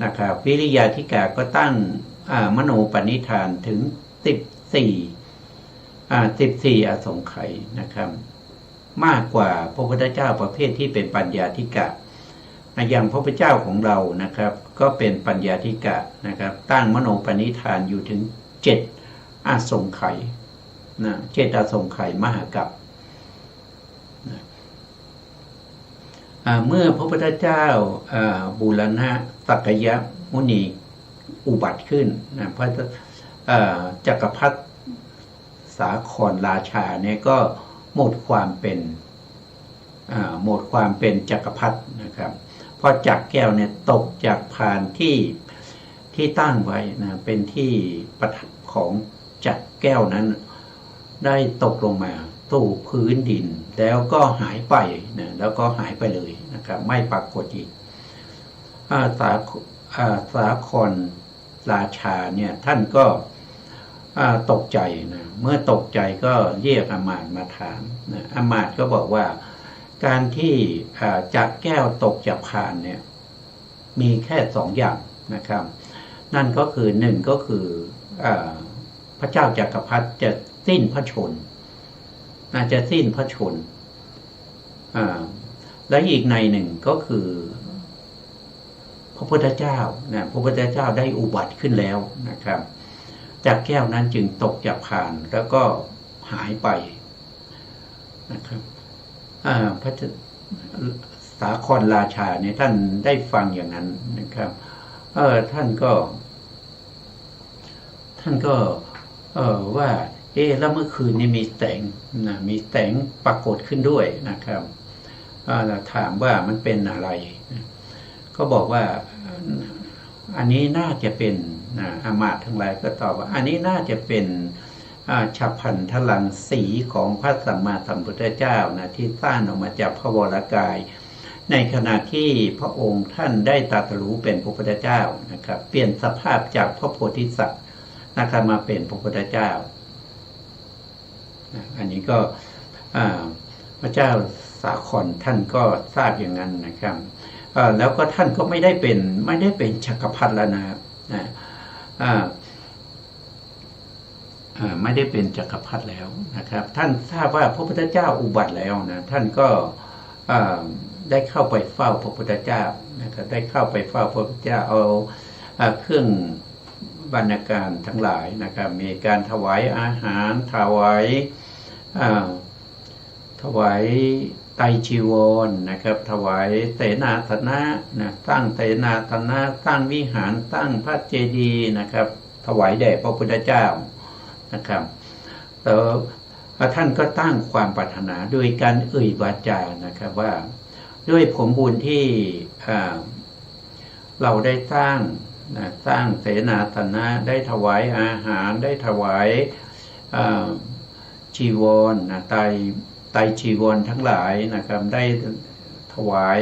นะครับวิริยาธิกะก็ตั้งมโนปณิธานถึง14อสงไขยนะครับมากกว่าพระพุทธเจ้าประเภทที่เป็นปัญญาธิกะอย่างพระพุทธเจ้าของเรานะครับก็เป็นปัญญาธิกะนะครับตั้งมโนปณิธานอยู่ถึง7อสงไขย7อสงไขยมหากัปเมื่อพระพุทธเจ้าบูรณะสักยมุนีอุบัติขึ้นพระจักรพรรดิสาครราชาเนี่ยก็หมดความเป็นจักรพรรดินะครับเพราะจักรแก้วเนี่ยตกจากพานที่ตั้งไว้นะเป็นที่ประทับของจักรแก้วนั้นได้ตกลงมาสู่พื้นดินแล้วก็หายไปนะแล้วก็หายไปเลยนะครับไม่ปรากฏอีกสาครราชาเนี่ยท่านก็ตกใจนะเมื่อตกใจก็เรียกอมาตย์มาถามนะอมาตย์ก็บอกว่าการที่จักรแก้วตกจากพานเนี่ยมีแค่2 อย่างนะครับนั่นก็คือ1ก็คือพระเจ้าจักรพรรดิจะสิ้นพระชนจะสิ้นพระชนและอีกในหนึ่งก็คือพระพุทธเจ้าพระพุทธเจ้าได้อุบัติขึ้นแล้วนะครับจากแก้วนั้นจึงตกจากพานแล้วก็หายไปนะครับพระสาครราชาเนี่ยท่านได้ฟังอย่างนั้นนะครับท่านก็ว่าแล้วเมื่อคืนนี้มีแสงปรากฏขึ้นด้วยนะครับถามว่ามันเป็นอะไรก็บอกว่าอันนี้น่าจะเป็นอามาตย์ทั้งหลายก็ตอบว่าอันนี้น่าจะเป็นฉัพพันธลังสีของพระสัมมาสัมพุทธเจ้านะที่สร้างออกมาจากพระวรกายในขณะที่พระองค์ท่านได้ตรัสรู้เป็นพระพุทธเจ้านะครับเปลี่ยนสภาพจากพระโพธิสัตว์นะครับมาเป็นพระพุทธเจ้าอันนี้ก็พระเจ้าสาครท่านก็ทราบอย่างนั้นนะครับแล้วก็ท่านก็ไม่ได้เป็นจักรพรรดิแล้วนะครับไม่ได้เป็นจักรพรรดิแล้วนะครับท่านทราบว่าพระพุทธเจ้าอุบัติแล้วนะท่านก็ได้เข้าไปเฝ้าพระพุทธเจ้านะครับได้เข้าไปเฝ้าพระพุทธเจ้าเอาเครื่องบรรณาการทั้งหลายนะครับมีการถวายอาหารถวายไตรจีวรนะครับถวายเสนาสนะสร้างเสนาสนะสร้างวิหารสร้างพระเจดีย์นะครับถวายแด่พระพุทธเจ้านะครับแล้วท่านก็ตั้งความปรารถนาโดยการเอ่ยวาจานะครับว่าด้วยผลบุญที่เราได้สร้างเสนาสนะได้ถวายอาหารได้ถวายจีวรไตรจีวรทั้งหลายนะครับได้ถวาย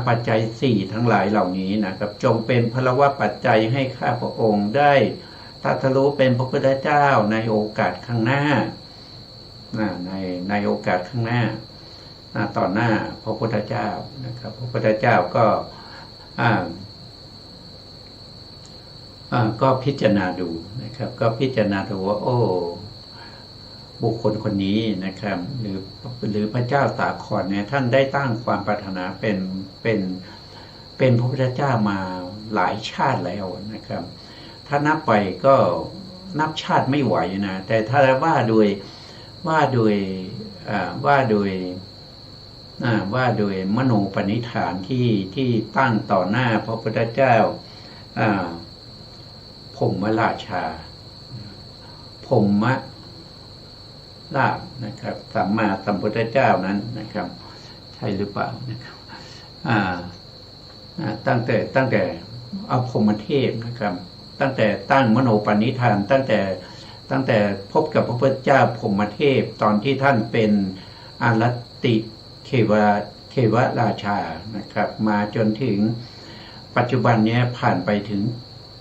ปัจจัย4ทั้งหลายเหล่านี้นะครับจงเป็นพลวปัจจัยให้ข้าพระองค์ได้ตรัสรู้เป็นพระพุทธเจ้าในโอกาสข้างหน้าในโอกาสข้างหน้าต่อหน้าพระพุทธเจ้านะครับพระพุทธเจ้าก็พิจารณาดูนะครับก็พิจารณาดูว่า บุคคลคนนี้นะครับหรือพระเจ้าสาครเนี่ยท่านได้ตั้งความปรารถนาเป็นพระพุทธเจ้ามาหลายชาติแล้วนะครับถ้านับไปก็นับชาติไม่ไหวนะแต่ถ้าว่าโดยมโนปณิธานที่ตั้งต่อหน้าพระพุทธเจ้าพรหมราชาพรหมราชนะครับสัมมาสัมพุทธเจ้านั้นนะครับใช่หรือเปล่านะครับตั้งแต่เอาพรหมเทพนะครับตั้งแต่ตั้งมโนปณิธานตั้งแต่พบกับพระพุทธเจ้าพรหมเทพตอนที่ท่านเป็นอารัตติเทวราชานะครับมาจนถึงปัจจุบันนี้ผ่านไปถึง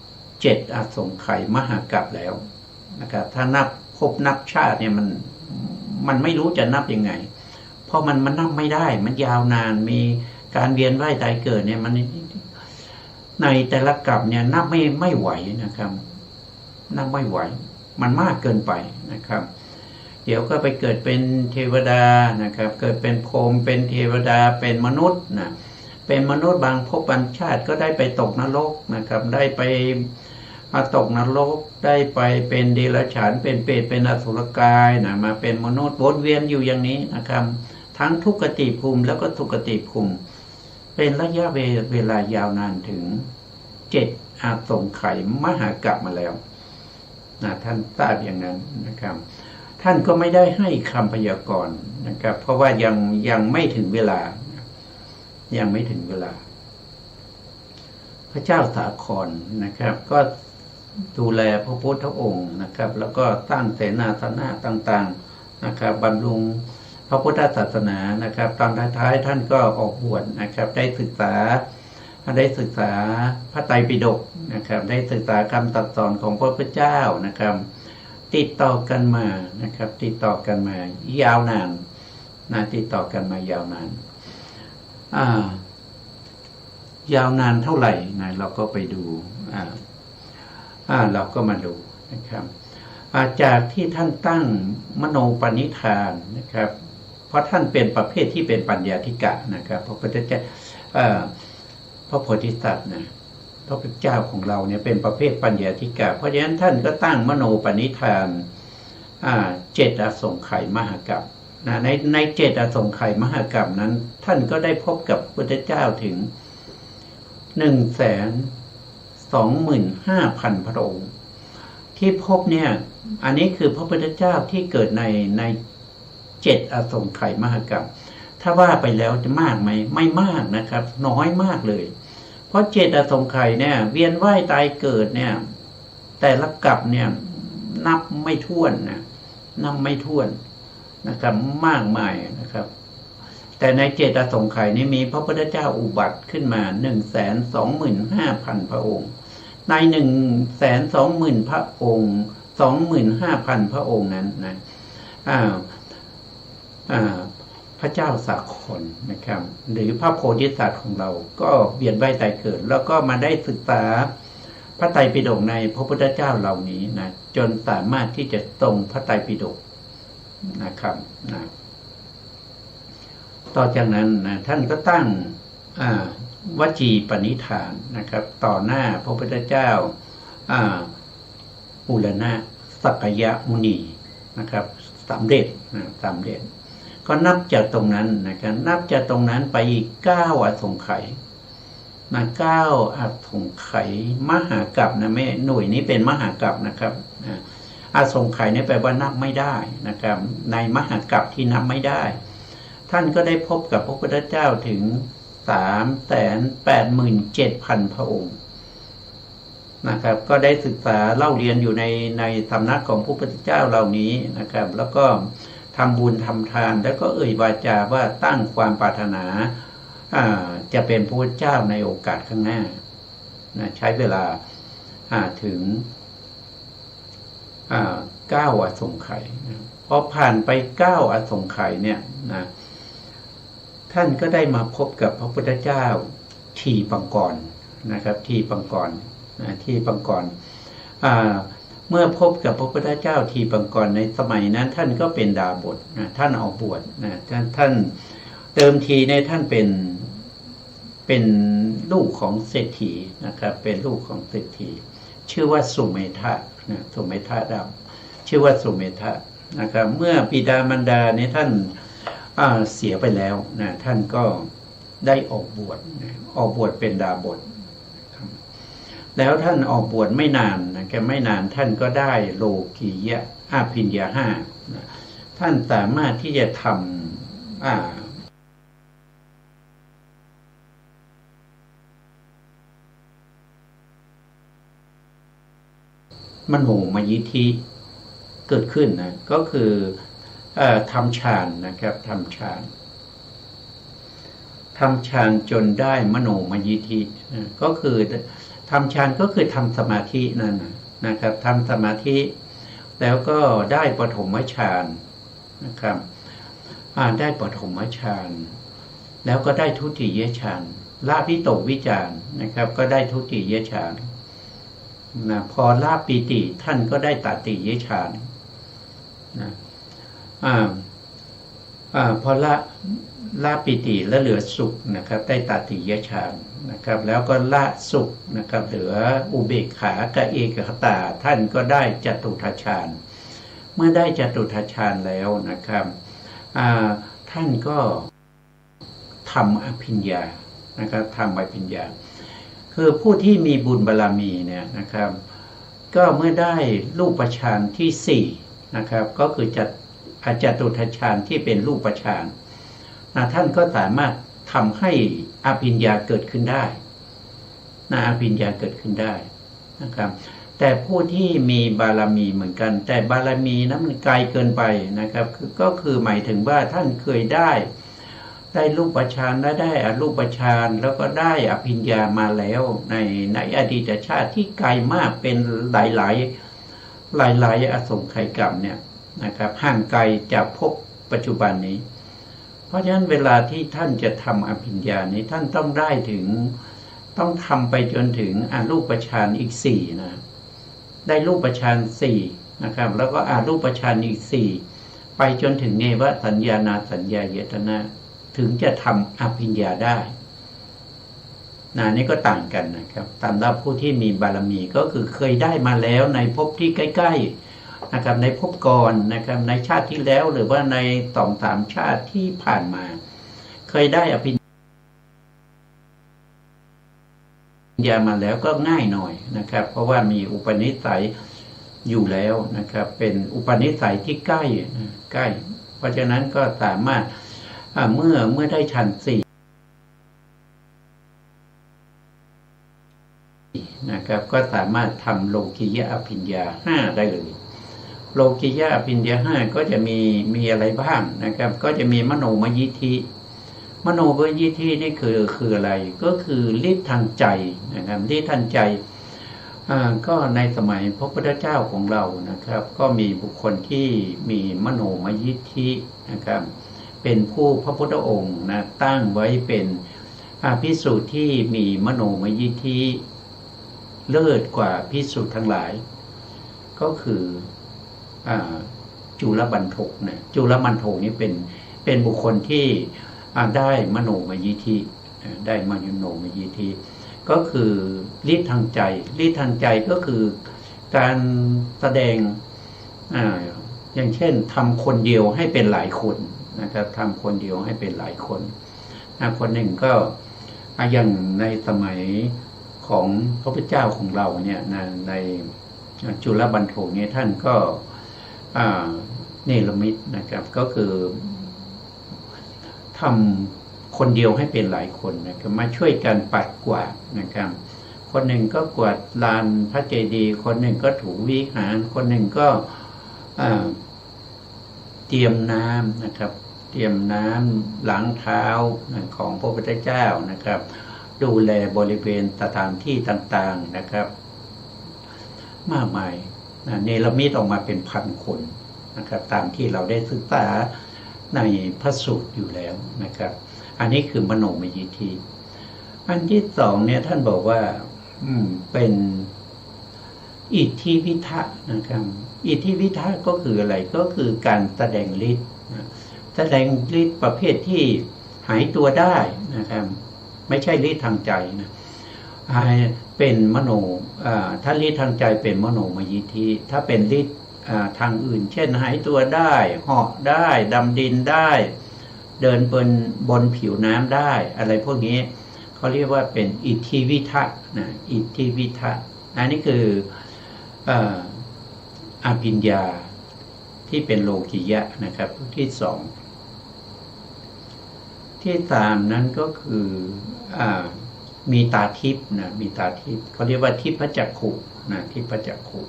7อสงไขยมหากัปแล้วนะครับถ้านับพบนับชาติเนี่ยมันไม่รู้จะนับยังไงเพราะมันนับไม่ได้มันยาวนานมีการเวียนว่ายตายเกิดเนี่ยมันในแต่ละกัปเนี่ยนับไม่ไหวนะครับนับไม่ไหวมันมากเกินไปนะครับเดี๋ยวก็ไปเกิดเป็นเทวดานะครับเกิดเป็นพรหมเป็นเทวดาเป็นมนุษย์นะเป็นมนุษย์บางภพบางชาติก็ได้ไปตกนรกนะครับได้ไปตกนรกได้ไปเป็นเดรัจฉานเป็นเปรตเป็นอสุรกายนะมาเป็นมนุษย์วนเวียนอยู่อย่างนี้นะครับทั้งทุกขติภูมิแล้วก็สุขติภูมิเป็นระยะเวลายาวนานถึง7อสงไขยมหากัปมาแล้วนะท่านทราบอย่างนั้นนะครับท่านก็ไม่ได้ให้คำพยากรณ์นะครับเพราะว่ายังไม่ถึงเวลายังไม่ถึงเวลาพระเจ้าสาครนะครับก็ดูแลพระพุทธองค์นะครับแล้วก็ตั้งเสนาสนะต่างๆนะครับบำรุงพระพุทธศาสนานะครับตอนท้ายๆท่านก็ออกบวชนะครับได้ศึกษาพระไตรปิฎกนะครับได้ศึกษาคำตรัสสอนของพระพุทธเจ้านะครับติดต่อกันมานะครับติดต่อกันมายาวนานนะติดต่อกันมายาวนานยาวนานเท่าไหร่นะเราก็ไปดูเราก็มาดูนะครับจากที่ท่านตั้งมโนปณิธานนะครับเพราะท่านเป็นประเภทที่เป็นปัญญาธิกะนะครับพระพุทธเจ้าพระโพธิสัตว์นะพระพุทธเจ้าของเราเนี่ยเป็นประเภทปัญญาธิกะเพราะฉะนั้นท่านก็ตั้งมโนปณิธาน7อสงไขยมหากัปนะใน7อสงไขยมหากัปนั้นท่านก็ได้พบกับพระพุทธเจ้าถึง125,000 พระองค์ที่พบเนี่ยอันนี้คือพระพุทธเจ้าที่เกิดใน7อสงไขยมหากัปถ้าว่าไปแล้วจะมากไหมไม่มากนะครับน้อยมากเลยเพราะ7อสงไขยเนี่ยเวียนว่ายตายเกิดเนี่ยแต่ละกัปเนี่ยนับไม่ถ้วนนับไม่ถ้วนนะครับมากมายนะครับแต่ใน7อสงไขยนี้มีพระพุทธเจ้าอุบัติขึ้นมา125,000 พระองค์ใน120,000 พระองค์25,000 พระองค์นั้นนะพระเจ้าสาครนะครับหรือพระโพธิสัตว์ของเราก็เวียนว่ายตายเกิดแล้วก็มาได้ศึกษาพระไตรปิฎกในพระพุทธเจ้าเหล่านี้นะจนสามารถที่จะตรงพระไตรปิฎกนะครับนะต่อจากนั้นนะท่านก็ตั้งวจีปณิธานนะครับต่อหน้าพระพุทธเจ้าอุลนะสักยมุนีนะครับสำเร็จก็นับจากตรงนั้นนะครับนับจากตรงนั้นไปอีก9อสงไขยนะ9อสงไขยมหากัปนะแม่หน่วยนี้เป็นมหากัปนะครับอสงไขยนี่แปลว่านับไม่ได้นะครับในมหากัปที่นับไม่ได้ท่านก็ได้พบกับพระพุทธเจ้าถึง387,000 พระองค์นะครับก็ได้ศึกษาเล่าเรียนอยู่ในสำนักของพระพุทธเจ้าเหล่านี้นะครับแล้วก็ทำบุญทำทานแล้วก็เอ่ยวาจาว่าตั้งความปรารถนาจะเป็นพระพุทธเจ้าในโอกาสข้างหน้านะใช้เวลาถึง9อสงไขยนะพอผ่านไป9อสงไขยเนี่ยนะท่านก็ได้มาพบกับพระพุทธเจ้าทีปังกรนะครับทีปังกรที่ปังกร เมื่อพบกับพระพุทธเจ้าทีปังกรในสมัยนั้นท่านก็เป็นดาบสนะท่านออกบวชนะท่านเติมทีในท่านเป็นลูกของเศรษฐีนะครับเป็นลูกของเศรษฐีชื่อว่าสุเมธะนะสุเมธะดำชื่อว่าสุเมธะนะครับเมื่อบิดามารดาในท่านเสียไปแล้วนะท่านก็ได้ออกบวชนะออกบวชเป็นดาบสแล้วท่านออกบวชไม่นานนะแค่ไม่นานท่านก็ได้โลกียะอภิญญาห้านะท่านสามารถที่จะทำมโนมยิทธิเกิดขึ้นนะก็คือทำฌานนะครับทำฌานจนได้มโนมยิทธิก็คือทำฌานก็คือทำสมาธินั่นนะครับทำสมาธิแล้วก็ได้ปฐมฌานนะครับได้ปฐมฌานแล้วก็ได้ทุติยฌานละวิตกวิจารนะครับก็ได้ทุติยฌานนะพอละปีติท่านก็ได้ตติยฌานนะพอละปิติแล้วเหลือสุขนะครับได้ตติยฌานนะครับแล้วก็ละสุขนะครับเหลืออุเบกขากับเอกคตาท่านก็ได้จตุทัชฌานเมื่อได้จตุทัชฌานแล้วนะครับท่านก็ทำอภิญญานะครับทำอภิญญาคือผู้ที่มีบุญบารมีเนี่ยนะครับก็เมื่อได้รูปฌานที่สี่นะครับก็คือจตุทัชฌานที่เป็นรูปฌานท่านก็สามารถทำให้อภิญญาเกิดขึ้นได้อภิญญาเกิดขึ้นได้นะครับแต่ผู้ที่มีบารมีเหมือนกันแต่บารมีนั้นมันไกลเกินไปนะครับก็คือหมายถึงว่าท่านเคยได้รูปฌานและได้อรูปฌานแล้วก็ได้อภิญญามาแล้วในอดีตชาติที่ไกลมากเป็นหลายอสงไขยกรรมเนี่ยนะครับห่างไกลจากภพปัจจุบันนี้เพราะฉะนั้นเวลาที่ท่านจะทำอภิญญานี้ท่านต้องทำไปจนถึงอรูปฌานอีกสี่นะได้รูปฌานสี่นะครับแล้วก็อรูปฌานอีกสี่ไปจนถึงเนวสัญญานาสัญญายตนะถึงจะทำอภิญญาได้นี่ก็ต่างกันนะครับตามรับผู้ที่มีบารมีก็คือเคยได้มาแล้วในภพที่ใกล้ๆนะครับในภพก่อนนะครับในชาติที่แล้วหรือว่าใน2-3ชาติที่ผ่านมาเคยได้อภิญญามาแล้วก็ง่ายหน่อยนะครับเพราะว่ามีอุปนิสัยอยู่แล้วนะครับเป็นอุปนิสัยที่ใกล้เพราะฉะนั้นก็สามารถเมื่อได้ฌานสี่นะครับก็สามารถทำโลกิยะอภิญญาห้าได้เลยโลกิยะอภิญญาห้าก็จะมีอะไรบ้างนะครับก็จะมีมโนมยิทธิมโนมยิทธินี่คืออะไรก็คือฤทธิ์ทางใจนะครับฤทธิ์ทางใจก็ในสมัยพระพุทธเจ้าของเรานะครับก็มีบุคคลที่มีมโนมยิทธินะครับเป็นผู้พระพุทธองค์นะตั้งไว้เป็นภิกษุที่มีมโนมยิทธิเลิศกว่าภิกษุทั้งหลายก็คือจุลบันทกนะจุลบันทกนี้เป็นบุคคลที่ได้มโนมยิทธิได้มโนมยิทธิก็คือฤทธิ์ทางใจฤทธิ์ทางใจก็คือการแสดงอย่างเช่นทำคนเดียวให้เป็นหลายคนนะครับทำคนเดียวให้เป็นหลายคนคนหนึ่งก็อย่างในสมัยของพระพุทธเจ้าของเราเนี่ยในจุลบันทกนี้ท่านก็เนรมิตนะครับก็คือทำคนเดียวให้เป็นหลายคนนะครับมาช่วยกันปัดกวาดนะครับคนหนึ่งก็กวาดลานพระเจดีย์คนหนึ่งก็ถูวิหารคนหนึ่งก็เตรียมน้ำนะครับเตรียมน้ำล้างเท้าของพระพุทธเจ้านะครับดูแลบริเวณสถานที่ต่างๆนะครับมากมายเนรมิตออกมาเป็นพันคนนะครับตามที่เราได้ศึกษาในพระสูตรอยู่แล้วนะครับอันนี้คือมโนมยิทธิอันที่สองเนี่ยท่านบอกว่าเป็น อิทธิวิทะนะครับอิทธิวิทะก็คืออะไรก็คือการแสดงฤทธิ์แสดงฤทธิ์ประเภทที่หายตัวได้นะครับไม่ใช่ฤทธิ์ทางใจนะเป็นมโนถ้าฤทธิ์ทางใจเป็นมโนมยิทธิถ้าเป็นฤทธิ์ทางอื่นเช่นหายตัวได้เหาะได้ดำดินได้เดินบนผิวน้ำได้อะไรพวกนี้เขาเรียกว่าเป็นอิทธิวิทะนะอิทธิวิทะอันนี้คืออภิญญาที่เป็นโลกิยะนะครับที่สองที่สามนั้นก็คือมีตาทิพย์นะมีตาทิพย์เขาเรียกว่าทิพจักขุนะทิพจักขุ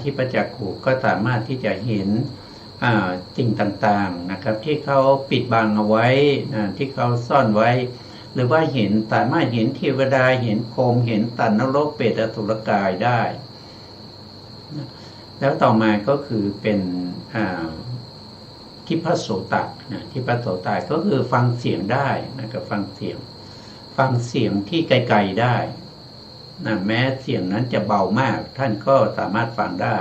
ทิพจักขุก็สามารถที่จะเห็นสิ่งต่างๆนะครับที่เขาปิดบังเอาไว้ที่เขาซ่อนไว้หรือว่าสามารถเห็นเทวดาเห็นพรหมเห็นสัตว์นรกเปรตอสุรกายได้แล้วต่อมาก็คือเป็นทิพโสตนะทิพโสตก็คือฟังเสียงได้นะครับฟังเสียงที่ไกลๆได้นะแม้เสียงนั้นจะเบามากท่านก็สามารถฟังได้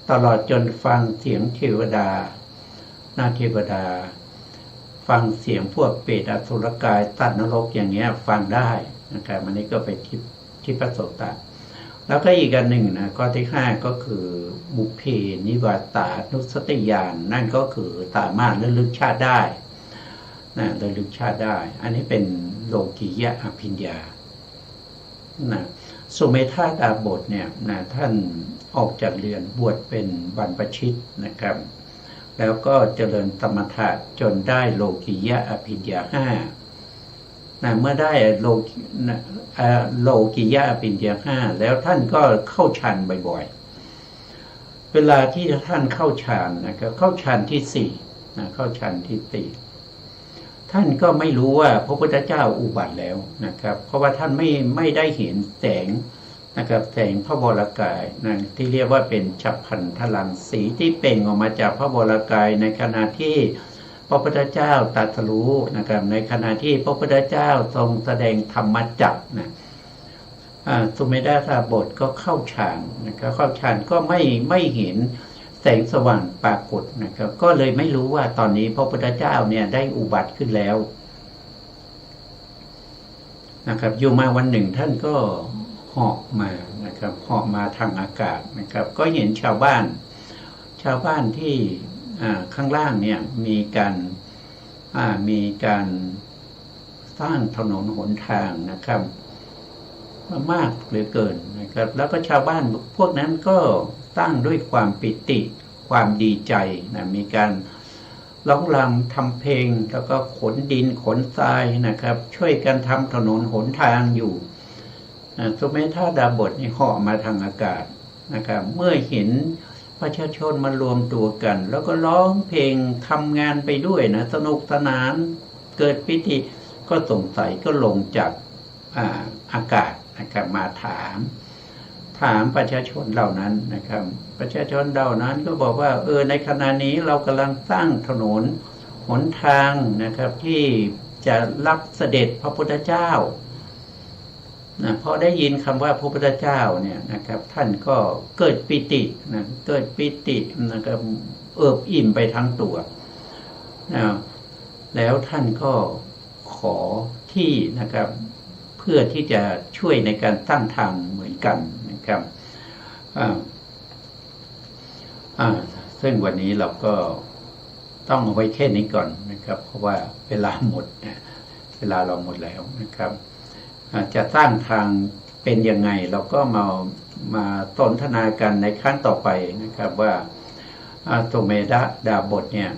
ตลอดจนฟังเสียงเทวดาเทวดาฟังเสียงพวกเปรตอสุรกายสัตว์นรกอย่างเงี้ยฟังได้นะครับอันนี้ก็เป็นทิพโสตแล้วก็อีกอันหนึ่งนะข้อที่5ก็คือบุพเพนิวาตานุสติญาณนั่นก็คือสามารถระลึกชาติได้นะระลึกชาติได้อันนี้เป็นโลกิยะอภิญญานะสุเมธาดาบทเนี่ยนะท่านออกจากเรือนบวชเป็นบรรพชิตนะครับแล้วก็เจริญสมถะจนได้โลกิยะอภิญญา5นะเมื่อได้โลกิยะอภิญญา5แล้วท่านก็เข้าฌานบ่อยๆเวลาที่ท่านเข้าฌานนะครับเข้าฌานที่4นะเข้าฌานที่4ท่านก็ไม่รู้ว่าพระพุทธเจ้าอุบัติแล้วนะครับเพราะว่าท่านไม่ได้เห็นแสงนะครับแสงพระวรกายนะที่เรียกว่าเป็นฉัพพันธรังสีที่เปล่งออกมาจากพระวรกายในขณะที่พระพุทธเจ้าตรัสรู้นะครับในขณะที่พระพุทธเจ้าทรงแสดงธรรมจักรนะสุเมธาดาบทก็เข้าฌานนะครับเข้าฌานก็ไม่เห็นแสงสว่างปรากฏนะครับก็เลยไม่รู้ว่าตอนนี้พระพุทธเจ้าเนี่ยได้อุบัติขึ้นแล้วนะครับอยู่มาวันหนึ่งท่านก็เหาะมานะครับเหาะมาทางอากาศนะครับก็เห็นชาวบ้านที่ข้างล่างเนี่ยมีการสร้างถนนหนทางนะครับมากเหลือเกินนะครับแล้วก็ชาวบ้านพวกนั้นก็สร้างด้วยความปิติความดีใจนะมีการร้องรำทำเพลงแล้วก็ขนดินขนทรายนะครับช่วยกันทำถนนหนทางอยู่สุเมธาดาบทนี่เหาะมาทางอากาศนะครับเมื่อเห็นประชาชนมารวมตัวกันแล้วก็ร้องเพลงทำงานไปด้วยนะสนุกสนานเกิดปิติก็สงสัยก็ลงจากอากาศนะครับมาถามประชาชนเหล่านั้นนะครับประชาชนเหล่านั้นก็บอกว่าในขณะนี้เรากำลังสร้างถนนหนทางนะครับที่จะรับเสด็จพระพุทธเจ้าพอได้ยินคำว่าพระพุทธเจ้าเนี่ยนะครับท่านก็เกิดปิตินะครับเอิบอิ่มไปทั้งตัวแล้วท่านก็ขอที่นะครับเพื่อที่จะช่วยในการตั้งทางเหมือนกันนะครับซึ่งวันนี้เราก็ต้องเอาไว้แค่นี้ก่อนนะครับเพราะว่าเวลาเราหมดแล้วนะครับจะสร้างทางเป็นยังไงเราก็มาสนทนากันในขั้นต่อไปนะครับว่าสุเมธาดาบทเนี่ย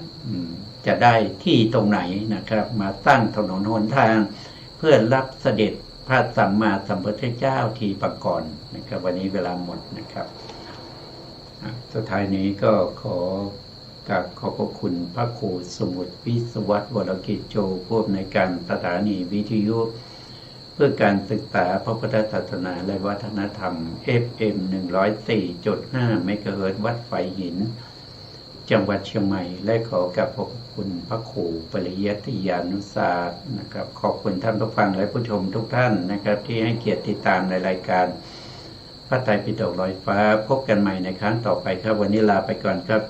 จะได้ที่ตรงไหนนะครับมาตั้งถนนหนทางเพื่อรับเสด็จพระสัมมาสัมพุทธเจ้าทีปกรณ์นะครับวันนี้เวลาหมดนะครับสุดท้ายนี้ก็ขอบพระคุณพระครูสมุทรวิศวัตรวรกิจโจผู้อำนวยการสถานีวิทยุเพื่อการศึกษาพระพุทธศาสนาและวัฒนธรรม FM 104.5 เมกะเฮิรตซ์วัดไฟหินจังหวัดเชียงใหม่และขอกราบขอบคุณพระครูปริยัติยานุศาสตร์นะครับขอบคุณท่านผู้ฟังและผู้ชมทุกท่านนะครับที่ให้เกียรติติดตามในรายการ พระไตรปิฎกลอยฟ้าพบกันใหม่ในครั้งต่อไปครับวันนี้ลาไปก่อนครับ